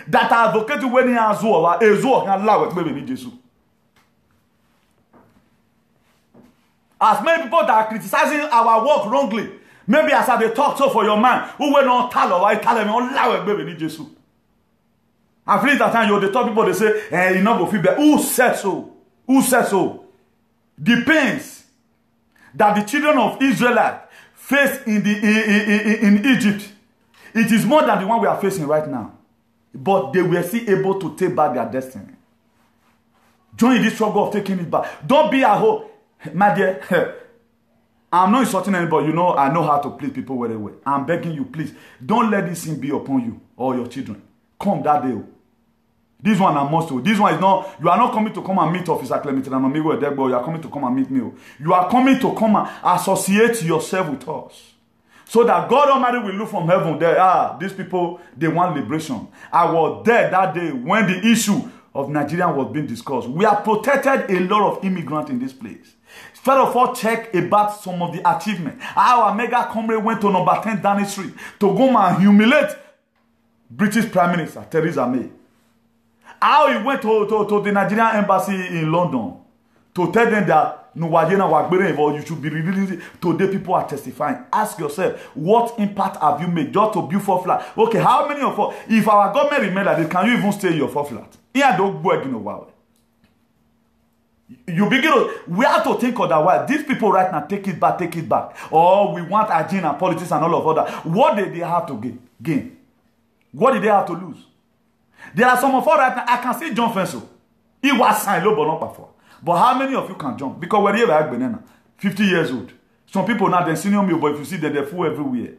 that are advocating when he has as many people that are criticizing our work wrongly, maybe as they talk so for your man, who will not tell or tell them on loud baby Jesus. I feel that time you the top people they say, you know go feel bad. Who said so? Who said so? The pains that the children of Israel face in Egypt, it is more than the one we are facing right now. But they were still able to take back their destiny. Join this struggle of taking it back. Don't be at home. My dear, I'm not insulting anybody. You know, I know how to please people very well. I'm begging you, please. Don't let this sin be upon you or your children. Come that day. This one I must do. This one is not, you are not coming to come and meet Officer Clement and Amigo Edegbo. You are coming to come and meet me. You are coming to come and associate yourself with us. So that God Almighty will look from heaven there. These people, they want liberation. I was there that day when the issue of Nigerian was being discussed. We have protected a lot of immigrants in this place. First of all, check about some of the achievements. Our mega comrade went to number 10 Downing Street to go and humiliate British Prime Minister Theresa May. How he went to the Nigerian embassy in London to tell them that you should be released. Today people are testifying. Ask yourself, what impact have you made just to build 4 flats? Okay, how many of us, if our government remain like this, can you even stay in your 4 flats? You begin to, we have to think otherwise. These people right now, take it back. Or we want agenda, politics and all of that. What did they have to gain? What did they have to lose? There are some of us right now, I can see John Fenso. He was signed low, but not before. But how many of you can jump? Because we're here like banana, 50 years old. Some people now, they're senior me, but if you see that they're full everywhere.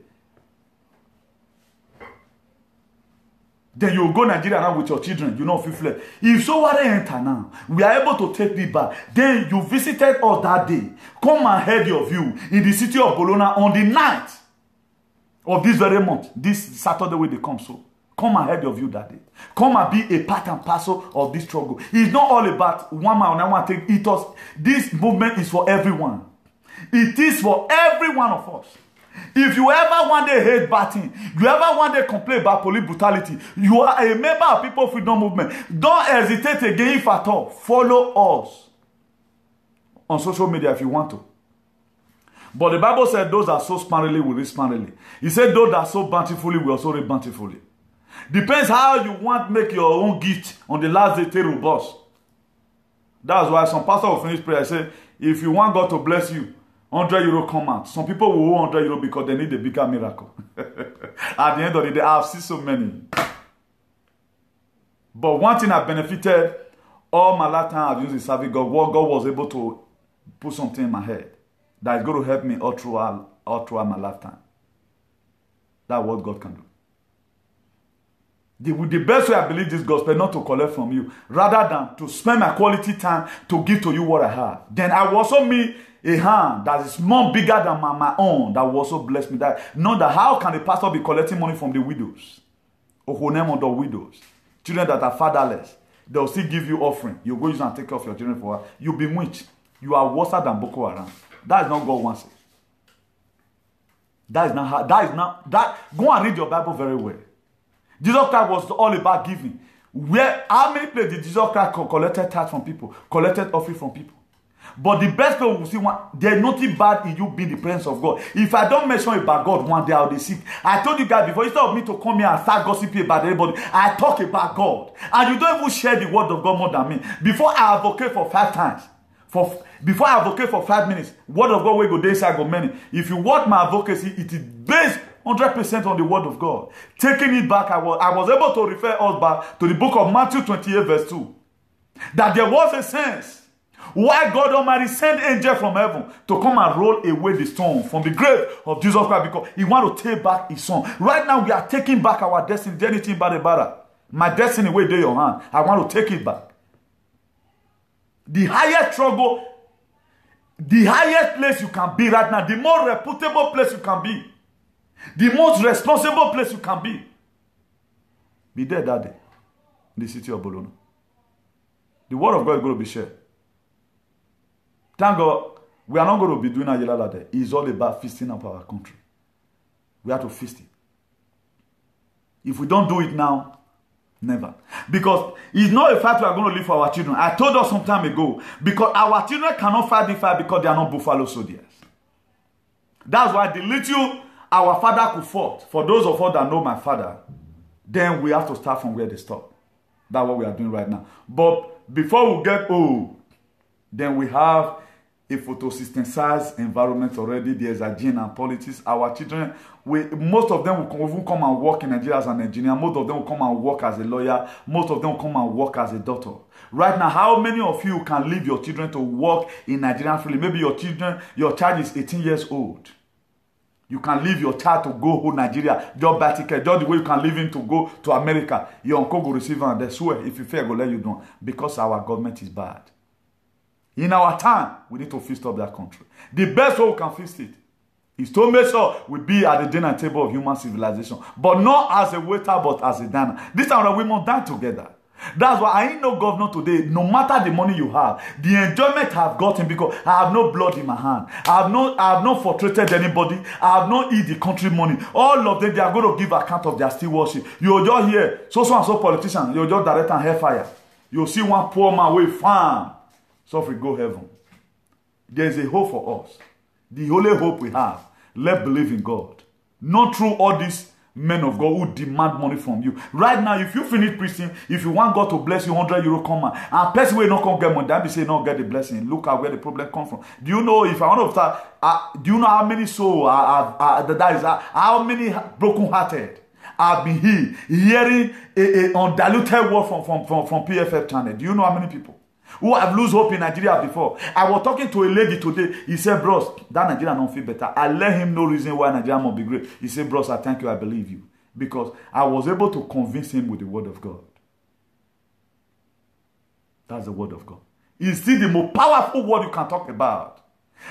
Then you go Nigeria now with your children, you know, if you fled. If so what they enter now, we are able to take it back. Then you visited us that day. Come and head your view in the city of Bologna on the night of this very month. This Saturday when they come, so come and head your view that day. Come and be a part and parcel of this struggle. It's not all about one man and one thing. This movement is for everyone. It is for every one of us. If you ever want to hate batting, you ever want to complain about police brutality, you are a member of People Freedom Movement. Don't hesitate again if at all. Follow us on social media if you want to. But the Bible said those that sow sparingly will reap sparingly. He said those that sow bountifully will also reap bountifully. Depends how you want to make your own gift on the last day, table boss. That's why some pastor will finish prayer and say, if you want God to bless you, 100 euro come out. Some people will owe 100 euro because they need a bigger miracle. At the end of the day, I've seen so many. But one thing I benefited all my lifetime I've used in serving God, what God was able to put something in my head that is going to help me all throughout my lifetime. That's what God can do. The best way I believe this gospel, not to collect from you, rather than to spend my quality time to give to you what I have. Then I will also meet a hand that is more bigger than my own that will also bless me. That know that how can a pastor be collecting money from the widows? Or name of the widows, children that are fatherless, they will still give you offering. You go use and take care of your children for a while. You'll be rich. You are worse than Boko Haram. That is not God wants it. That is not how. Go and read your Bible very well. Jesus Christ was all about giving. How many places did Jesus Christ collected tithes from people, collected offering from people? But the best way we see there's nothing bad in you being the presence of God. If I don't mention about God one day, I'll be sick. I told you guys before, instead of me to come here and start gossiping about everybody, I talk about God. And you don't even share the word of God more than me. Before I advocate for 5 times, before I advocate for 5 minutes, word of God will go there inside go many. If you watch my advocacy, it is based 100% on the word of God. Taking it back, I was able to refer us back to the book of Matthew 28 verse 2. That there was a sense why God Almighty sent angel from heaven to come and roll away the stone from the grave of Jesus Christ because he wants to take back his son. Right now we are taking back our destiny. Anything bad. My destiny will in your hand. I want to take it back. The highest struggle, the highest place you can be right now, the most reputable place you can be, the most responsible place you can be there that day in the city of Bologna. The word of God is going to be shared. Thank God, we are not going to be doing Ayala like that. It's all about feasting up our country. We have to feast it. If we don't do it now, never. Because it's not a fact we are going to live for our children. I told us some time ago, because our children cannot fight the fight because they are not buffalo soldiers. That's why the little our father could fight, for those of us that know my father, then we have to start from where they stop. That's what we are doing right now. But before we get old, then we have a photosynthesized environment already. There's a gene and politics. Our children, most of them will even come and work in Nigeria as an engineer. Most of them will come and work as a lawyer. Most of them will come and work as a doctor. Right now, how many of you can leave your children to work in Nigeria freely? Maybe your child is 18 years old. You can leave your child to go to Nigeria, just buy ticket, just the way you can leave him to go to America. Your uncle will receive and they swear, if you fail, go let you down. Because our government is bad. In our time, we need to feast up that country. The best way we can feast it is to make sure we be at the dinner table of human civilization. But not as a waiter, but as a diner. This time we must dine together. That's why I ain't no governor today. No matter the money you have, the enjoyment I've gotten because I have no blood in my hand. I have not frustrated anybody. I have not eat the country money. All of them, they are going to give account of their still worship. You'll just hear so and so politician. You'll just direct and hellfire. You'll see one poor man with farm. So if we go heaven, there is a hope for us. The only hope we have. Let's believe in God. Not through all these men of God who demand money from you. Right now, if you finish preaching, if you want God to bless you, €100 come on. And person will not come get money, that be say not get the blessing. Look at where the problem comes from. Do you know if I want to start? Do you know how many souls how many broken-hearted have been hearing a undiluted word from PFF channel? Do you know how many people who have lose hope in Nigeria before? I was talking to a lady today. He said, bros, that Nigeria don't feel better. I let him know reason why Nigeria must be great. He said, bros, I thank you, I believe you. Because I was able to convince him with the word of God. That's the word of God. It's still the most powerful word you can talk about.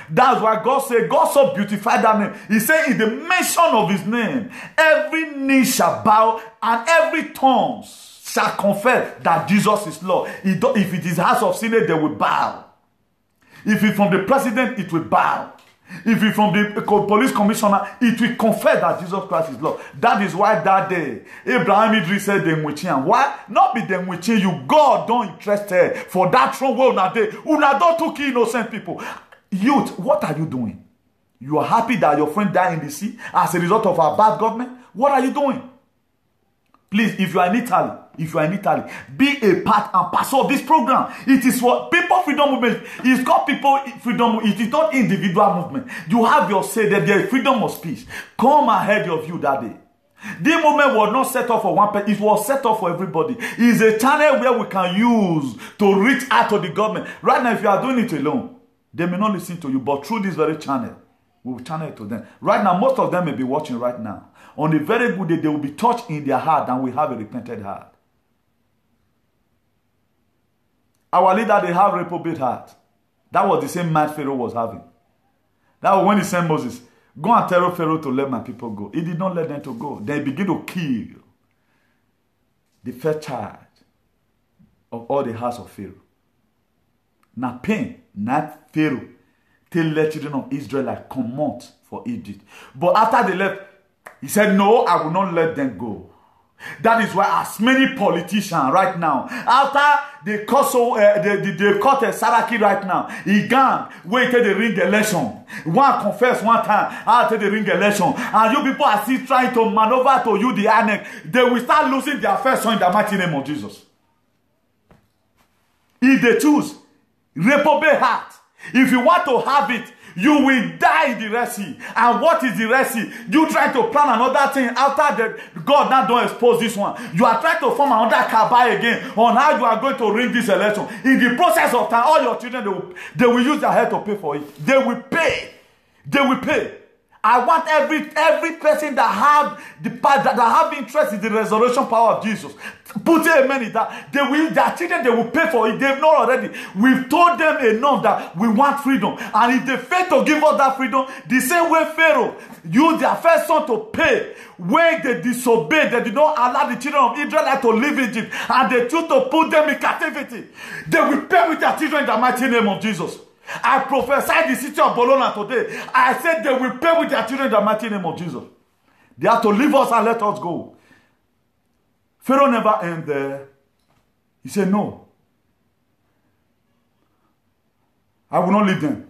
That's why God said, God so beautified that name. He said, in the mention of his name, every knee shall bow and every tongue shall confess that Jesus is Lord. If it is house of Senate, they will bow. If it's from the president, it will bow. If it's from the police commissioner, it will confess that Jesus Christ is Lord. That is why that day, Abraham Idris said, why? Not be them with you. God don't interested for that throne where una dey. Una don't took innocent people. Youth, what are you doing? You are happy that your friend died in the sea as a result of our bad government? What are you doing? Please, if you are in Italy, be a part and parcel of this program. It is for People Freedom Movement. It's called People Freedom Movement. It is not individual movement. You have your say that there is freedom of speech. Come ahead of you that day. This movement was not set up for one person. It was set up for everybody. It's a channel where we can use to reach out to the government. Right now, if you are doing it alone, they may not listen to you. But through this very channel, we will channel it to them. Right now, most of them may be watching right now. On a very good day, they will be touched in their heart and we have a repented heart. Our leader, they have reprobate heart. That was the same mind Pharaoh was having. That was when he sent Moses, go and tell Pharaoh to let my people go. He did not let them to go. They begin to kill the first child of all the house of Pharaoh. Now pain, not Pharaoh, till let children of Israel like come out for Egypt. But after they left, he said, no, I will not let them go. That is why as many politicians right now, after they caught Saraki right now, he gang waited the ring election. One confess one time after the ring election. And you people are still trying to maneuver to you the annex. They will start losing their first son in the mighty name of Jesus. If they choose reprobate heart, if you want to have it, you will die in the Red Sea. And what is the Red Sea? You try to plan another thing after God now don't expose this one. You are trying to form another kabai again on how you are going to ring this election. In the process of time, all your children, they will use their head to pay for it. They will pay. They will pay. I want every person that have interest in the resurrection power of Jesus, put amen in that. Their children, they will pay for it. They've not already. We've told them enough that we want freedom. And if they fail to give us that freedom, the same way Pharaoh used their first son to pay, when they disobeyed, they did not allow the children of Israel to leave Egypt, and they choose to put them in captivity, they will pay with their children in the mighty name of Jesus. I prophesied the city of Bologna today. I said they will pay with their children in the mighty name of Jesus. They have to leave us and let us go. Pharaoh never ended there. He said, no. I will not leave them.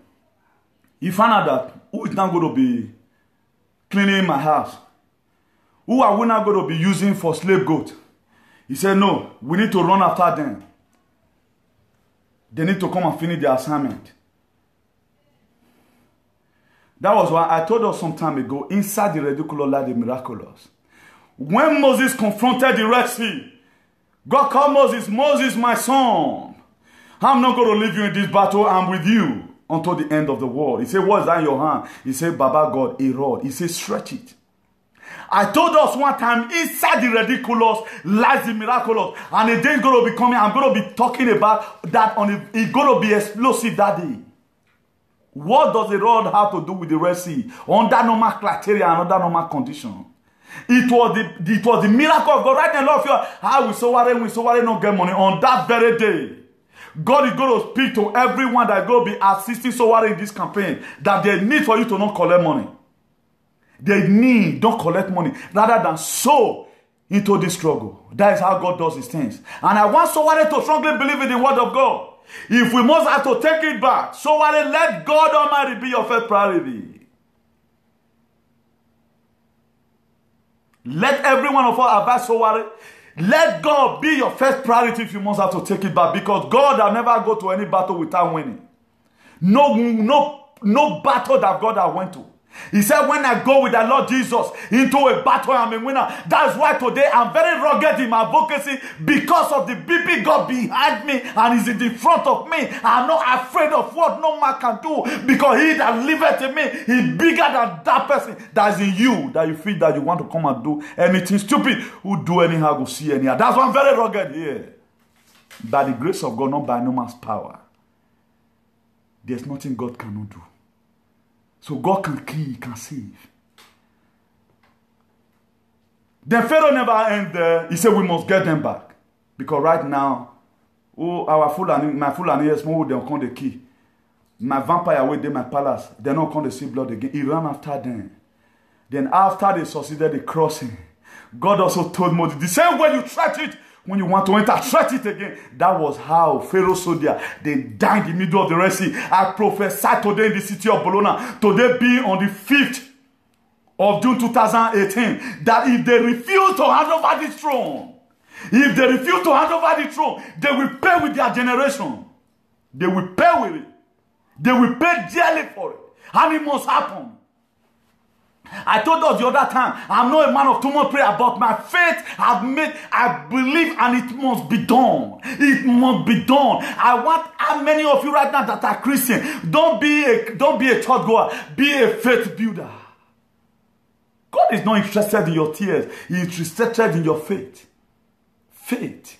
He found out that who is now going to be cleaning my house? Who are we now going to be using for slave goat? He said, no, we need to run after them. They need to come and finish their assignment. That was why I told us some time ago, inside the ridiculous lie, the miraculous. When Moses confronted the Red Sea, God called Moses, Moses, my son, I'm not going to leave you in this battle. I'm with you until the end of the world. He said, what is that in your hand? He said, Baba God, a rod. He said, stretch it. I told us one time, inside the ridiculous lies the miraculous. And a day is going to be coming. I'm going to be talking about that. It's going to be explosive that day. What does the rod have to do with the Red Sea? Under normal criteria and under normal condition. It was the miracle of God. Right now, a lot of you, how we so worry, not get money. On that very day, God is going to speak to everyone that is going to be assisting so worry in this campaign, that they need for you to not collect money. They need, don't collect money, rather than sow into this struggle. That is how God does his things. And I want somebody to strongly believe in the word of God. If we must have to take it back, somebody let God Almighty be your first priority. Let every one of us advise somebody. Let God be your first priority if you must have to take it back. Because God will never go to any battle without winning. No battle that God has went to. He said, when I go with the Lord Jesus into a battle, I'm a winner. That's why today I'm very rugged in my advocacy, because of the BP God behind me and is in the front of me. I'm not afraid of what no man can do, because he that liveth in me, he's bigger than that person that is in you, that you feel that you want to come and do anything stupid, who do anyhow, go see anyhow. That's why I'm very rugged here. By the grace of God, not by no man's power. There's nothing God cannot do. So God can kill, he can save. Then Pharaoh never ended there. He said we must get them back. Because right now, my Fulani, yes, more they'll come the key. My vampire away there, my palace, they're not going to see blood again. He ran after them. Then after they succeeded the crossing, God also told Moses, the same way you threat it, when you want to enter, threat it again. That was how Pharaoh's soldier, they died in the middle of the Red Sea. I prophesied today in the city of Bologna, today being on the 5th of June 2018, that if they refuse to hand over the throne, they will pay with their generation. They will pay with it. They will pay dearly for it. And it must happen. I told us the other time, I'm not a man of too much prayer, but my faith I believe, and it must be done. It must be done. I want how many of you right now that are Christian, don't be a church goer, be a faith builder. God is not interested in your tears. He is interested in your faith. Faith.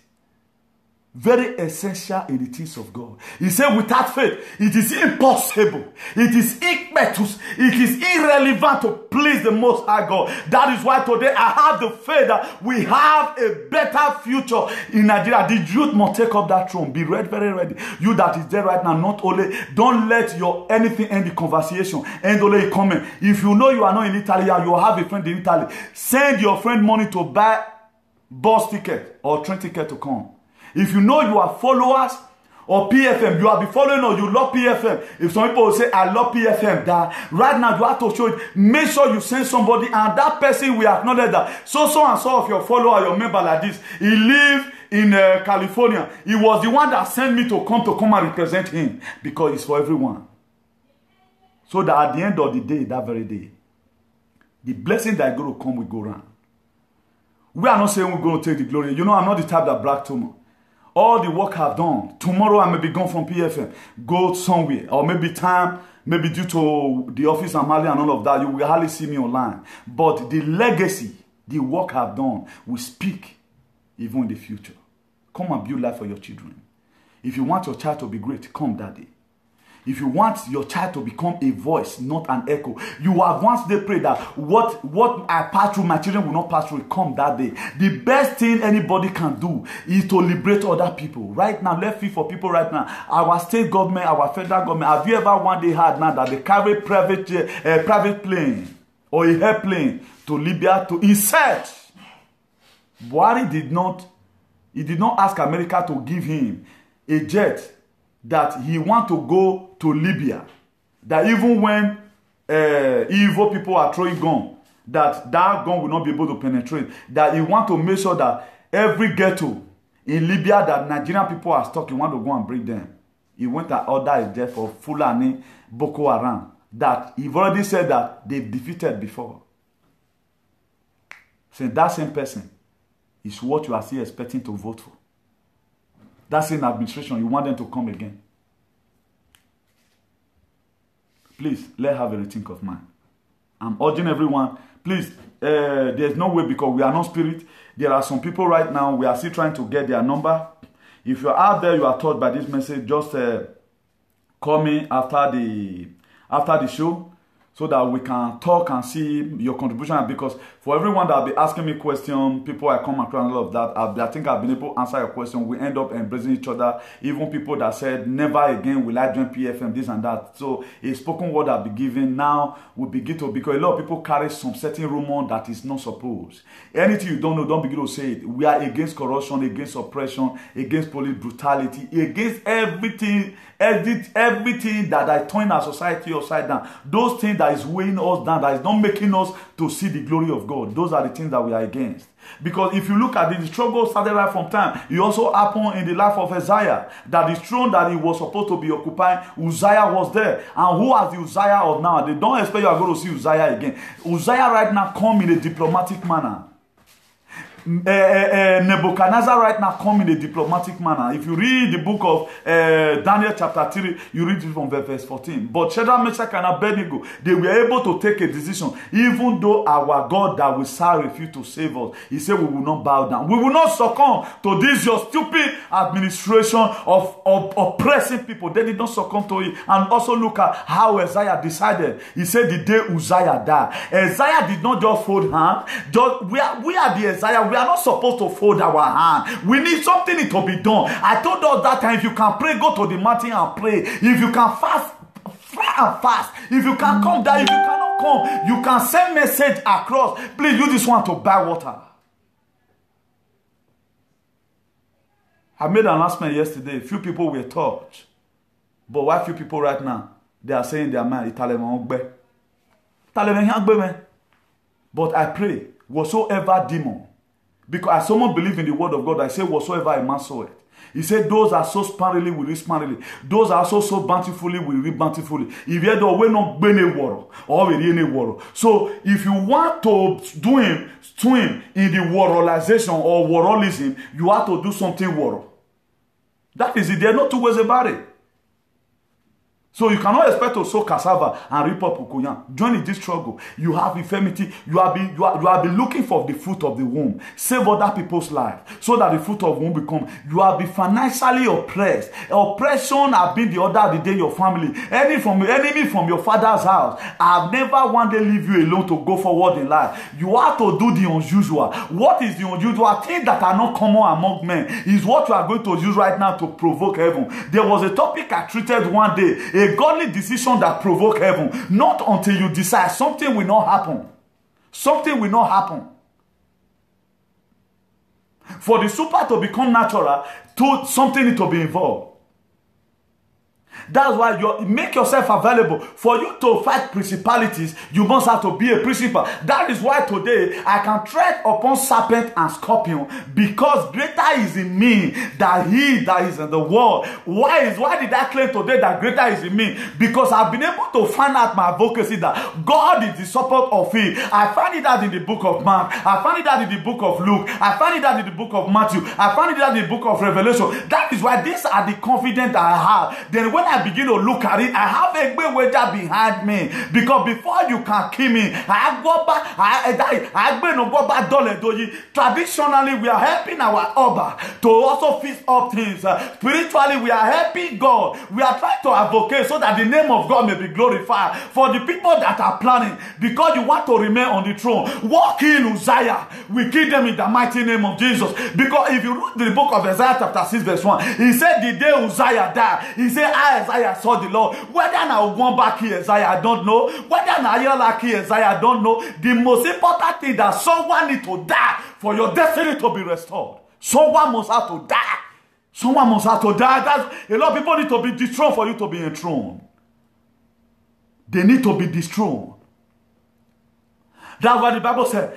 Very essential in the things of God. He said without faith, it is impossible. It is impetus. It is irrelevant to please the Most High God. That is why today I have the faith that we have a better future in Nigeria. The youth must take up that throne. Be ready, very ready. You that is there right now, not only, don't let your anything end the conversation. End only comment. If you know you are not in Italy and you have a friend in Italy, send your friend money to buy bus ticket or train ticket to come. If you know you are followers or PFM, you have been following or you love PFM. If some people will say, I love PFM, that right now you have to show it. Make sure you send somebody and that person will acknowledge that so and so of your follower, your member like this, he lives in California. He was the one that sent me to come and represent him, because it's for everyone. So that at the end of the day, that very day, the blessing that is going to come will go around. We are not saying we're going to take the glory. You know, I'm not the type that brag too much. All the work I've done, tomorrow I may be gone from PFM, go somewhere, or maybe due to the office I'm having and all of that, you will hardly see me online. But the legacy, the work I've done, will speak even in the future. Come and build life for your children. If you want your child to be great, come that day. If you want your child to become a voice, not an echo, you have once they pray that what I pass through, my children will not pass through it. Come that day. The best thing anybody can do is to liberate other people. Right now, let's feel for people right now. Our state government, our federal government, have you ever one day heard now that they carry private plane or a airplane to Libya to insert? Buhari did not ask America to give him a jet that he want to go to Libya, that even when evil people are throwing gun, that gun will not be able to penetrate, that he want to make sure that every ghetto in Libya that Nigerian people are stuck, he want to go and bring them. He went and ordered a jet for Fulani Boko Haram, that he've already said that they've defeated before. So that same person is what you are still expecting to vote for. That's in administration. You want them to come again. Please, let's have a rethink of mind. I'm urging everyone, please, there's no way, because we are not spirit. There are some people right now, we are still trying to get their number. If you're out there, you are taught by this message, just call me after the show, so that we can talk and see your contribution. Because for everyone that be asking me questions, people I come across and all of that, I think I've been able to answer your question. We end up embracing each other. Even people that said, never again will I join PFM, this and that. So a spoken word I'll be given now will begin to, because a lot of people carry some certain rumor that is not supposed. Anything you don't know, don't begin to say it. We are against corruption, against oppression, against police brutality, against everything that I turn our society upside down. Those things that is weighing us down, that is not making us to see the glory of God. Those are the things that we are against. Because if you look at it, the struggle started right from time. It also happened in the life of Uzziah. That the throne that he was supposed to be occupying, Uzziah was there. And who has the Uzziah of now? They don't expect you are going to see Uzziah again. Uzziah right now come in a diplomatic manner. Nebuchadnezzar right now come in a diplomatic manner. If you read the book of Daniel chapter 3, you read it from verse 14. But Shadrach, Meshach, and Abednego, they were able to take a decision. Even though our God that we serve refused to save us, he said we will not bow down. We will not succumb to this your stupid administration of oppressing people. They did not succumb to it. And also look at how Uzziah decided. He said the day Uzziah died, Uzziah did not just fold hands. We are the Uzziah. We are not supposed to fold our hand. We need something to be done. I told us that time, if you can pray, go to the mountain and pray. If you can fast, fast. If you can come down, if you cannot come, you can send message across. Please use this one to buy water. I made an announcement yesterday. Few people were touched. But why few people right now? They are saying their mind, but I pray, whatsoever demon, because as someone believe in the word of God, I say whatsoever a man saw it. He said those are so sparingly will reap sparingly. Those are also so bountifully will reap bountifully. If you don't we not bene war or we any war. So if you want to swim in the warolization or warolism, you have to do something war. That is it. There are no two ways about it. So you cannot expect to sow cassava and reap up cocoyam. Join this struggle. You have infirmity. You have been looking for the fruit of the womb. Save other people's life so that the fruit of the womb become. You have been financially oppressed. Oppression have been the order of the day your family. Enemy from your father's house. I've never one day leave you alone to go forward in life. You have to do the unusual. What is the unusual? Things that are not common among men is what you are going to use right now to provoke heaven. There was a topic I treated one day. A godly decision that provoke heaven. Not until you decide something will not happen. Something will not happen. For the super to become natural, something need to be involved. That's why you make yourself available. For you to fight principalities, you must have to be a principal. That is why today I can tread upon serpent and scorpion, because greater is in me than he that is in the world. Why did I claim today that greater is in me? Because I've been able to find out my advocacy that God is the support of it. I find it out in the book of Mark. I find it out in the book of Luke. I find it out in the book of Matthew. I find it out in the book of Revelation. That is why these are the confidence I have. Then when I begin to look at it, I have a great wager behind me, because before you can kill me, traditionally we are helping our Oba to also fix up things. Spiritually we are helping God. We are trying to advocate so that the name of God may be glorified. For the people that are planning, because you want to remain on the throne, walk in Uzziah. We kill them in the mighty name of Jesus. Because if you read the book of Isaiah chapter 6 verse 1, he said the day Uzziah died, he said I Isaiah saw the Lord. Whether now one back here Isaiah, I don't know. Whether now you're like here Isaiah, I don't know. The most important thing that someone need to die for your destiny to be restored. Someone must have to die. Someone must have to die. That's, a lot of people need to be dethroned for you to be enthroned. They need to be dethroned. That's what the Bible said.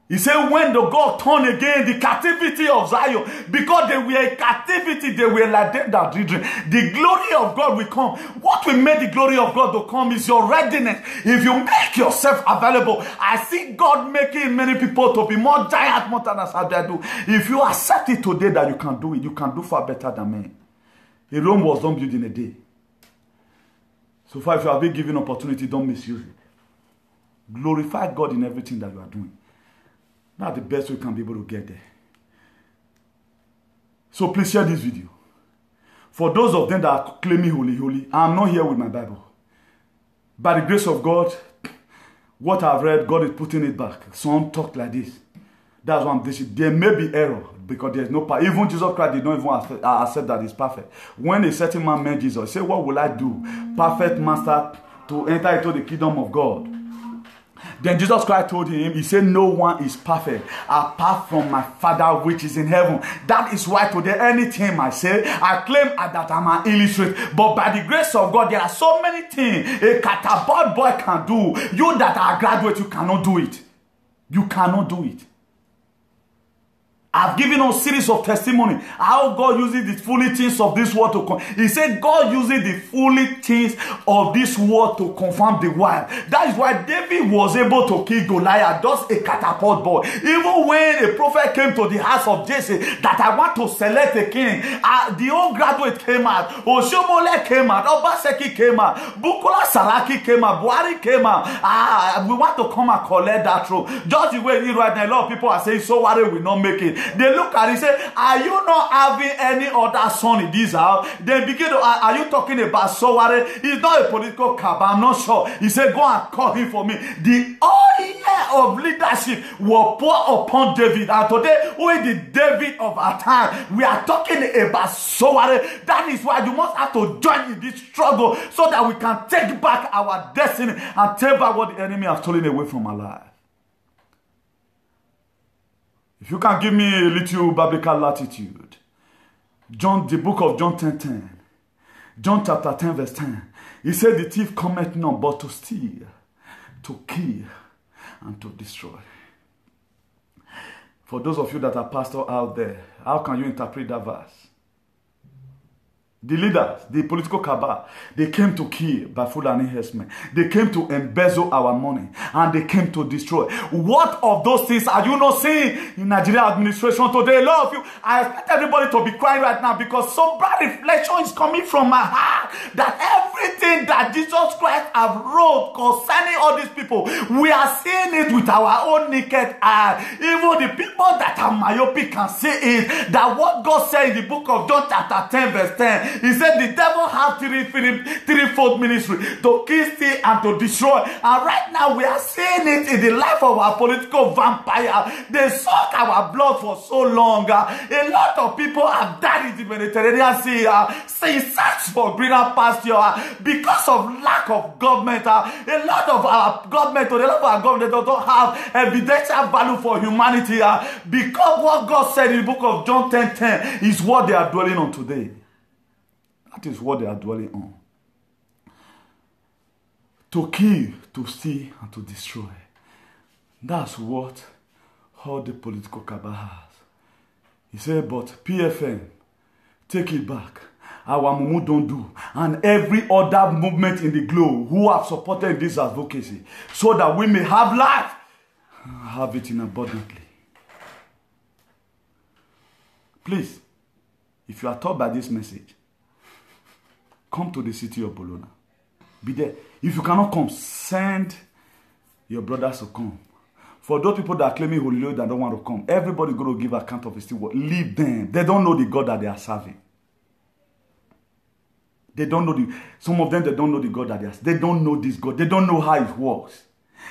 He said when the God turned again the captivity of Zion, because they were in captivity, they were like them that did drink. The glory of God will come. What will make the glory of God to come is your readiness. If you make yourself available, I see God making many people to be more giant, more than as they do. If you accept it today that you can do it, you can do far better than me. A Rome was not built in a day. So far, if you have been given opportunity, don't misuse it. Glorify God in everything that you are doing. That's the best way you can be able to get there. So please share this video. For those of them that are claiming holy, I'm not here with my Bible. By the grace of God, what I've read, God is putting it back. Some talk like this. That's why I'm teaching. There may be error because there's no power. Even Jesus Christ did not even accept that he's perfect. When a certain man met Jesus, he said, what will I do? Perfect master to enter into the kingdom of God. Then Jesus Christ told him, he said, no one is perfect apart from my Father which is in heaven. That is why today anything I say, I claim that I'm an illiterate. But by the grace of God, there are so many things a catapult boy can do. You that are a graduate, you cannot do it. You cannot do it. I've given a series of testimony how God uses the foolish things of this world to come. He said God uses the foolish things of this world to confirm the word. That is why David was able to kill Goliath, just a catapult boy. Even when a prophet came to the house of Jesse that I want to select a king, the old graduate came out, Oshomole came out, Obaseki came out, Bukola Saraki came out, Buhari came out. We want to come and collect that throne. Just the way it is right now, a lot of people are saying, so worry will not make it. They look at it and say, are you not having any other son in this house? They begin to, are you talking about Sowore? He's not a political cabal, I'm not sure. He said, go and call him for me. The oil of leadership will pour upon David. And today, who is the David of our time? We are talking about Sowore. That is why you must have to join in this struggle so that we can take back our destiny and take back what the enemy has stolen away from our life. If you can give me a little biblical latitude, John, the book of John 10:10, John chapter 10 verse 10, he said the thief cometh not but to steal, to kill, and to destroy. For those of you that are pastor out there, how can you interpret that verse? The leaders, the political cabal, they came to kill by Fulani herdsmen. They came to embezzle our money and they came to destroy. What of those things are you not seeing in Nigeria administration today? A lot of you, I expect everybody to be crying right now because some bad reflection is coming from my heart that everything that Jesus Christ have wrote concerning all these people, we are seeing it with our own naked eye. Even the people that are myopic can see it. That what God said in the book of John chapter 10 verse 10, he said the devil has threefold ministry: to kill, steal, and to destroy. And right now we are seeing it in the life of our political vampire. They suck our blood for so long. A lot of people have died in the Mediterranean Sea. Search for greener pasture because of lack of government. A lot of our government, don't have evidential value for humanity because what God said in the book of John 10:10 is what they are dwelling on today. That is what they are dwelling on. To kill, to steal, and to destroy. That's what all the political cabal has. He said, but PFM, take it back. Our Mumu don't do. And every other movement in the globe who have supported this advocacy so that we may have life, have it in abundantly. Please, if you are taught by this message, come to the city of Bologna. Be there. If you cannot come, send your brothers to come. For those people that are claiming Holy Lord that don't want to come, everybody going to give account of his still work. Leave them. They don't know the God that they are serving. They don't know some of them, they don't know the God that they are. They don't know this God. They don't know how it works.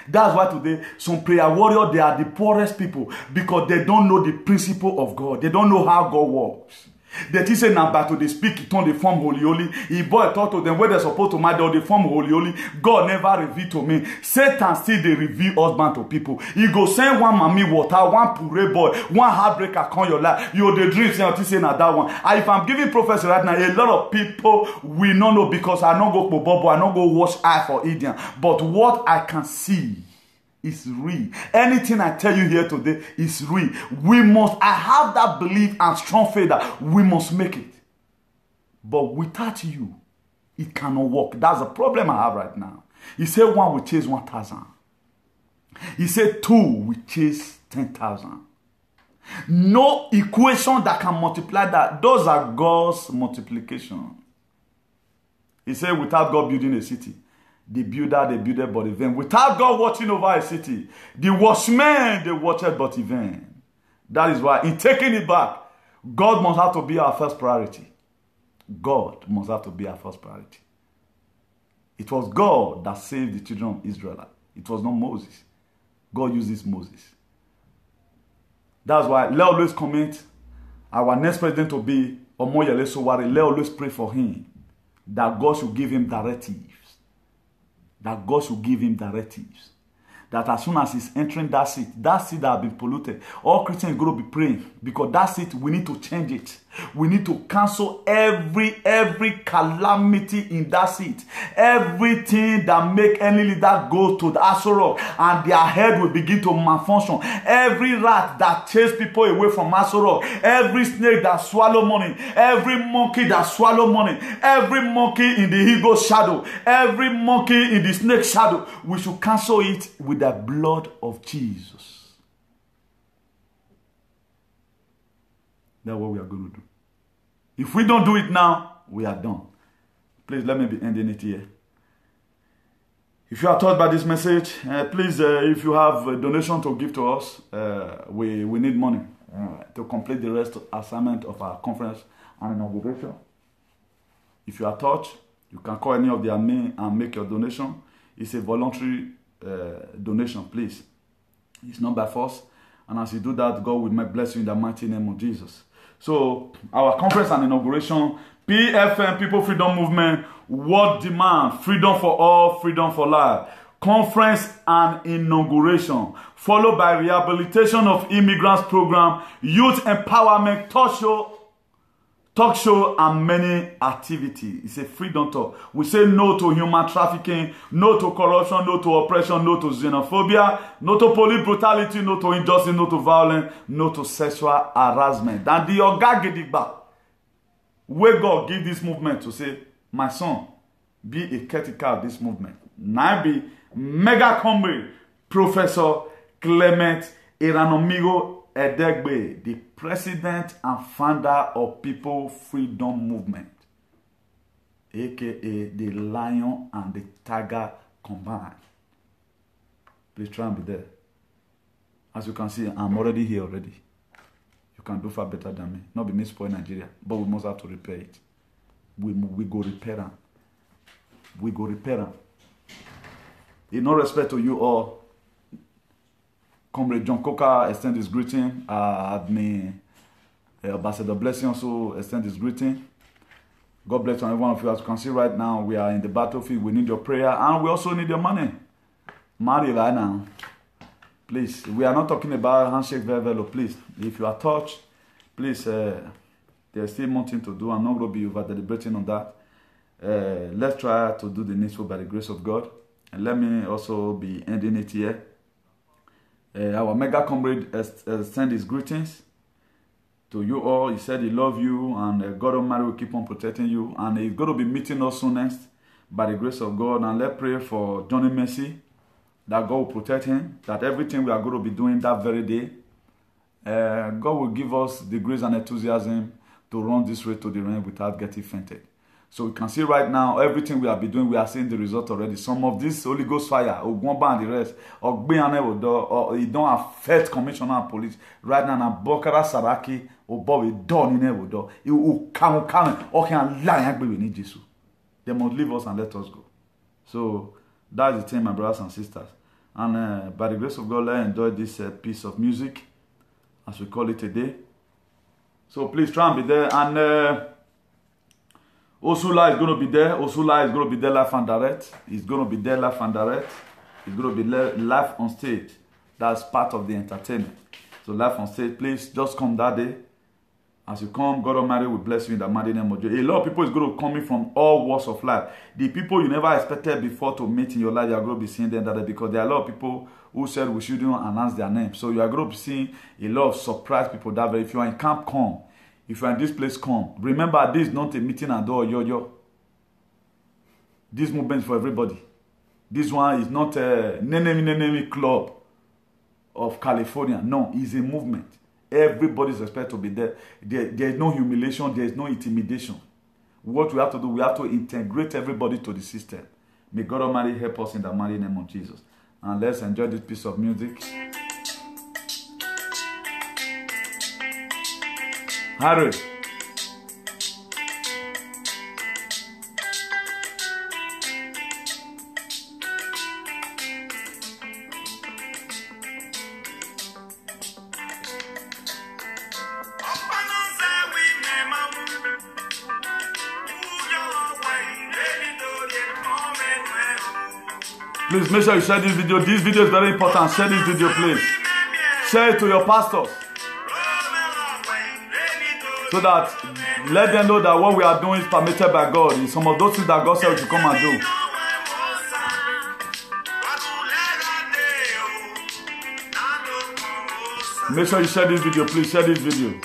That's why today, some prayer warriors, they are the poorest people because they don't know the principle of God. They don't know how God works. The teacher now battle they speak it on the form holy. He boy talk to them where they're supposed to mind the form holy. God never revealed to me. Satan still they reveal husband to people. He go send one mommy water, one pure boy, one heartbreaker come your life. You the dreams and say now that one. And if I'm giving prophecy right now, a lot of people will not know because I not go bobo, I not go wash eye for Indian. But what I can see is real. Anything I tell you here today is real. I have that belief and strong faith that we must make it. But without you, it cannot work. That's the problem I have right now. He said one will chase 1,000. He said two will chase 10,000. No equation that can multiply that. Those are God's multiplication. He said without God building a city, the builder, they build it but in vain. Without God watching over a city, the watchmen, they watch it but in vain. That is why in taking it back, God must have to be our first priority. God must have to be our first priority. It was God that saved the children of Israel. It was not Moses. God uses Moses. That's why let's always comment. Our next president will be Omoyele Sowore. Let's always pray for him that God should give him directives. That God should give him directives. That as soon as he's entering that seat that has been polluted, all Christians are going to be praying, because that seat, we need to change it. We need to cancel every calamity in that seat. Everything that make any leader go to the Aso Rock and their head will begin to malfunction. Every rat that chase people away from Aso Rock, every snake that swallow money, every monkey that swallow money, every monkey in the eagle shadow, every monkey in the snake shadow, we should cancel it with the blood of Jesus. That's what we are going to do. If we don't do it now, we are done. Please let me be ending it here. If you are touched by this message, please, if you have a donation to give to us, we need money to complete the rest of assignment of our conference and inauguration. If you are touched, you can call any of the admin and make your donation. It's a voluntary donation, please. It's not by force. And as you do that, God will bless you in the mighty name of Jesus. So, our conference and inauguration, PFM, People Freedom Movement, World Demand, Freedom for All, Freedom for Life. Conference and inauguration, followed by rehabilitation of immigrants program, youth empowerment, talk show, and many activities. It's a freedom talk. We say no to human trafficking, no to corruption, no to oppression, no to xenophobia, no to police brutality, no to injustice, no to violence, no to sexual harassment. And the Ogagidigba, where God give this movement to say, my son, be a caretaker of this movement. Now be mega comrade, Professor Clement Iranomigo Edegbe, the president and founder of People Freedom Movement, aka the lion and the tiger combined. Please try and be there. As you can see, I'm already here already. You can do far better than me. Not be me spoil Nigeria, but we must have to repair it. We go repair them. We go repair them. In no respect to you all, Comrade John Coker extend his greeting. Ambassador Blessing also extend his greeting. God bless every one of you. As you can see right now, we are in the battlefield. We need your prayer and we also need your money. Money right now. Please, we are not talking about handshake very please. If you are touched, please, there's still more thing to do. I'm not going to be over deliberating on that. Let's try to do the needful by the grace of God. And let me also be ending it here. Our mega comrade send his greetings to you all. He said he loves you and God Almighty will keep on protecting you. And he's going to be meeting us soon next by the grace of God. And let's pray for Johnny Mercy, that God will protect him, that everything we are going to be doing that very day, God will give us the grace and enthusiasm to run this race to the end without getting fainted. So we can see right now, everything we have been doing, we are seeing the result already. Some of this Holy Ghost fire, Ogwamba and the rest, or it don't affect Commissioner and Police. Right now, Bokara Saraki, Obowe, done in Ewodo. It will come, or can lie, we need Jesus. They must leave us and let us go. So that is the thing, my brothers and sisters. And by the grace of God, let's enjoy this piece of music, as we call it today. So please try and be there. And Osula is going to be there. Osula is going to be there live and direct. It's going to be there live and direct. It's going to be live on stage. That's part of the entertainment. So live on stage, please just come that day. As you come, God Almighty will bless you in the mighty name of Jesus. A lot of people is going to come in from all walks of life. The people you never expected before to meet in your life, you are going to be seeing them that day, because there are a lot of people who said we shouldn't announce their name. So you are going to be seeing a lot of surprise people that way. If you are in camp, come. If you are in this place, come. Remember, this is not a meeting and door yo-yo. This movement is for everybody. This one is not a Nenemi club of California. No, it's a movement. Everybody is expected to be there. There is no humiliation. There is no intimidation. What we have to do, we have to integrate everybody to the system. May God Almighty help us in the mighty name of Jesus. And let's enjoy this piece of music. Harry. Please make sure you share this video. This video is very important. Share this video, please. Share it to your pastors. So that let them know that what we are doing is permitted by God. In some of those things that God said we should come and do. Make sure you share this video, please. Share this video.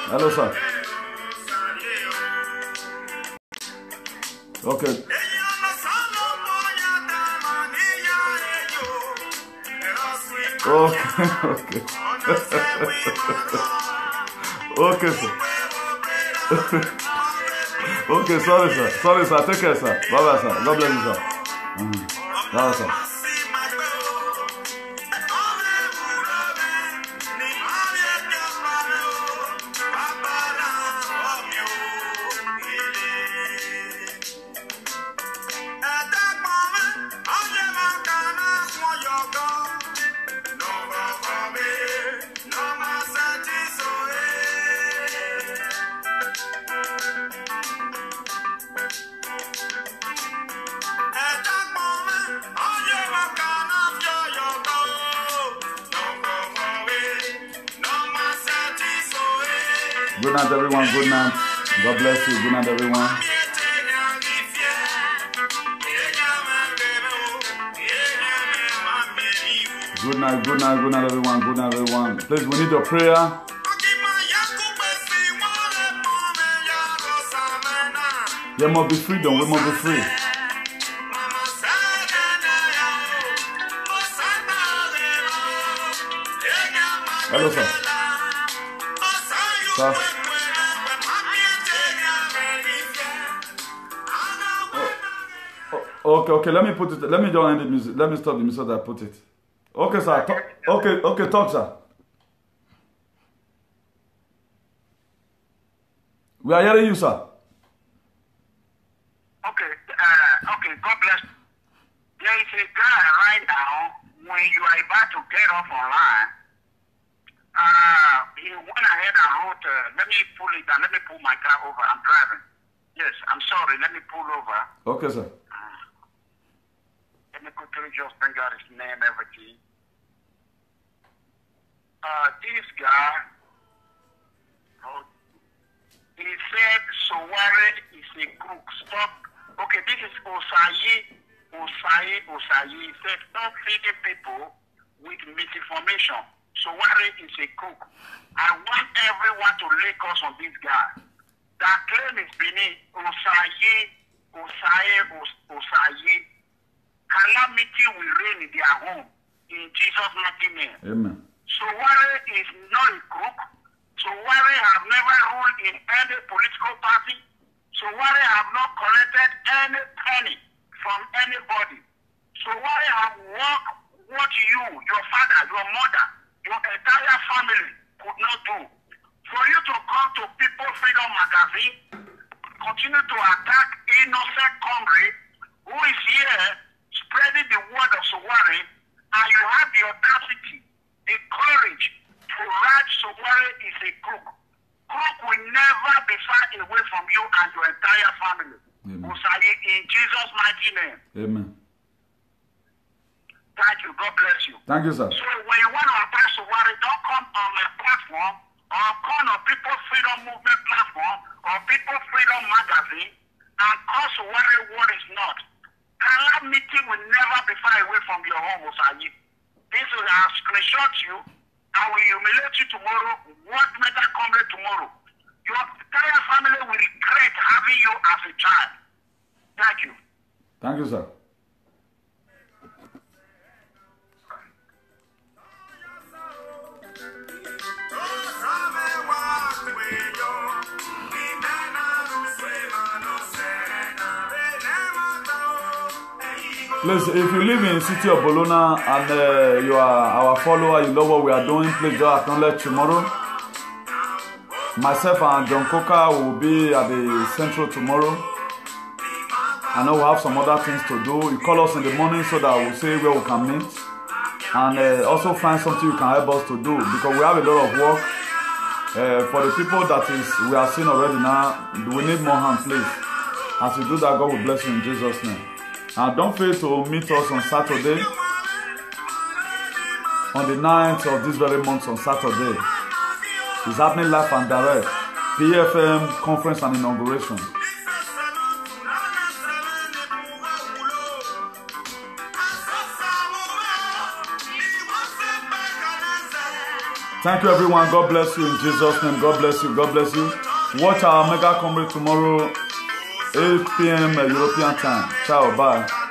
Hello, sir. Okay. Okay. Okay, sir. Okay, sorry, sir. Sorry, sir. Take care, sir. Bye-bye, sir. God bless you, sir. Bye, sir. Good night, everyone. Good night. God bless you. Good night, everyone. Good night, good night, good night, everyone. Good night, everyone. Please, we need your prayer. There must be freedom. We must be free. Hello, sir. Sir. Okay. Let me put it. Let me just end the music. Let me stop the music so that I put it. Okay, sir. Okay. Talk, sir. We are hearing you, sir. Okay. God bless. There is a guy right now. When you are about to get off online, he went ahead and wrote. Let me pull it down. Let me pull my car over. I'm driving. Yes, I'm sorry. Let me pull over. Okay, sir. Let me quickly just bring out his name, everything. This guy, he said Sowore is a crook. Stop. Okay, this is Osayi. He said, stop feeding people with misinformation. Sowore is a crook. I want everyone to lay us on this guy. That claim is beneath Osayi. Calamity will reign in their home in Jesus' mighty name. Amen. Sowore is not a crook. Sowore have never ruled in any political party. Sowore have not collected any penny from anybody. Sowore have worked what you, your father, your mother, your entire family could not do. For you to come to People Freedom Magazine, continue to attack innocent comrade who is here spreading the word of Sowore, and you have the audacity, the courage to write Sowore is a crook. Crook will never be far away from you and your entire family. Osayi, in Jesus' mighty name. Amen. Thank you. God bless you. Thank you, sir. So when you want to attack Sowore, don't come on my platform or come on People Freedom Movement platform or People Freedom Magazine and call Sowore what is not. Calamity will never be far away from your home, Osayi. This will screenshot you. I will humiliate you tomorrow. What matter comrade tomorrow? Your entire family child. Thank you. Thank you, sir. Please, if you live in the city of Bologna and you are our follower, you love what we are doing, please just acknowledge tomorrow. Myself and John Coker will be at the Central tomorrow. I know we have some other things to do. You call us in the morning so that we'll say where we can meet. And also find something you can help us to do because we have a lot of work. For the people that we are seeing already now, we need more hands, please. As you do that, God will bless you in Jesus' name. And don't fail to meet us on Saturday, on the 9th of this very month on Saturday. It's happening live and direct. PFM conference and inauguration. Thank you, everyone. God bless you in Jesus' name. God bless you. God bless you. Watch our mega conference tomorrow, 8 p.m. European time. Ciao. Bye.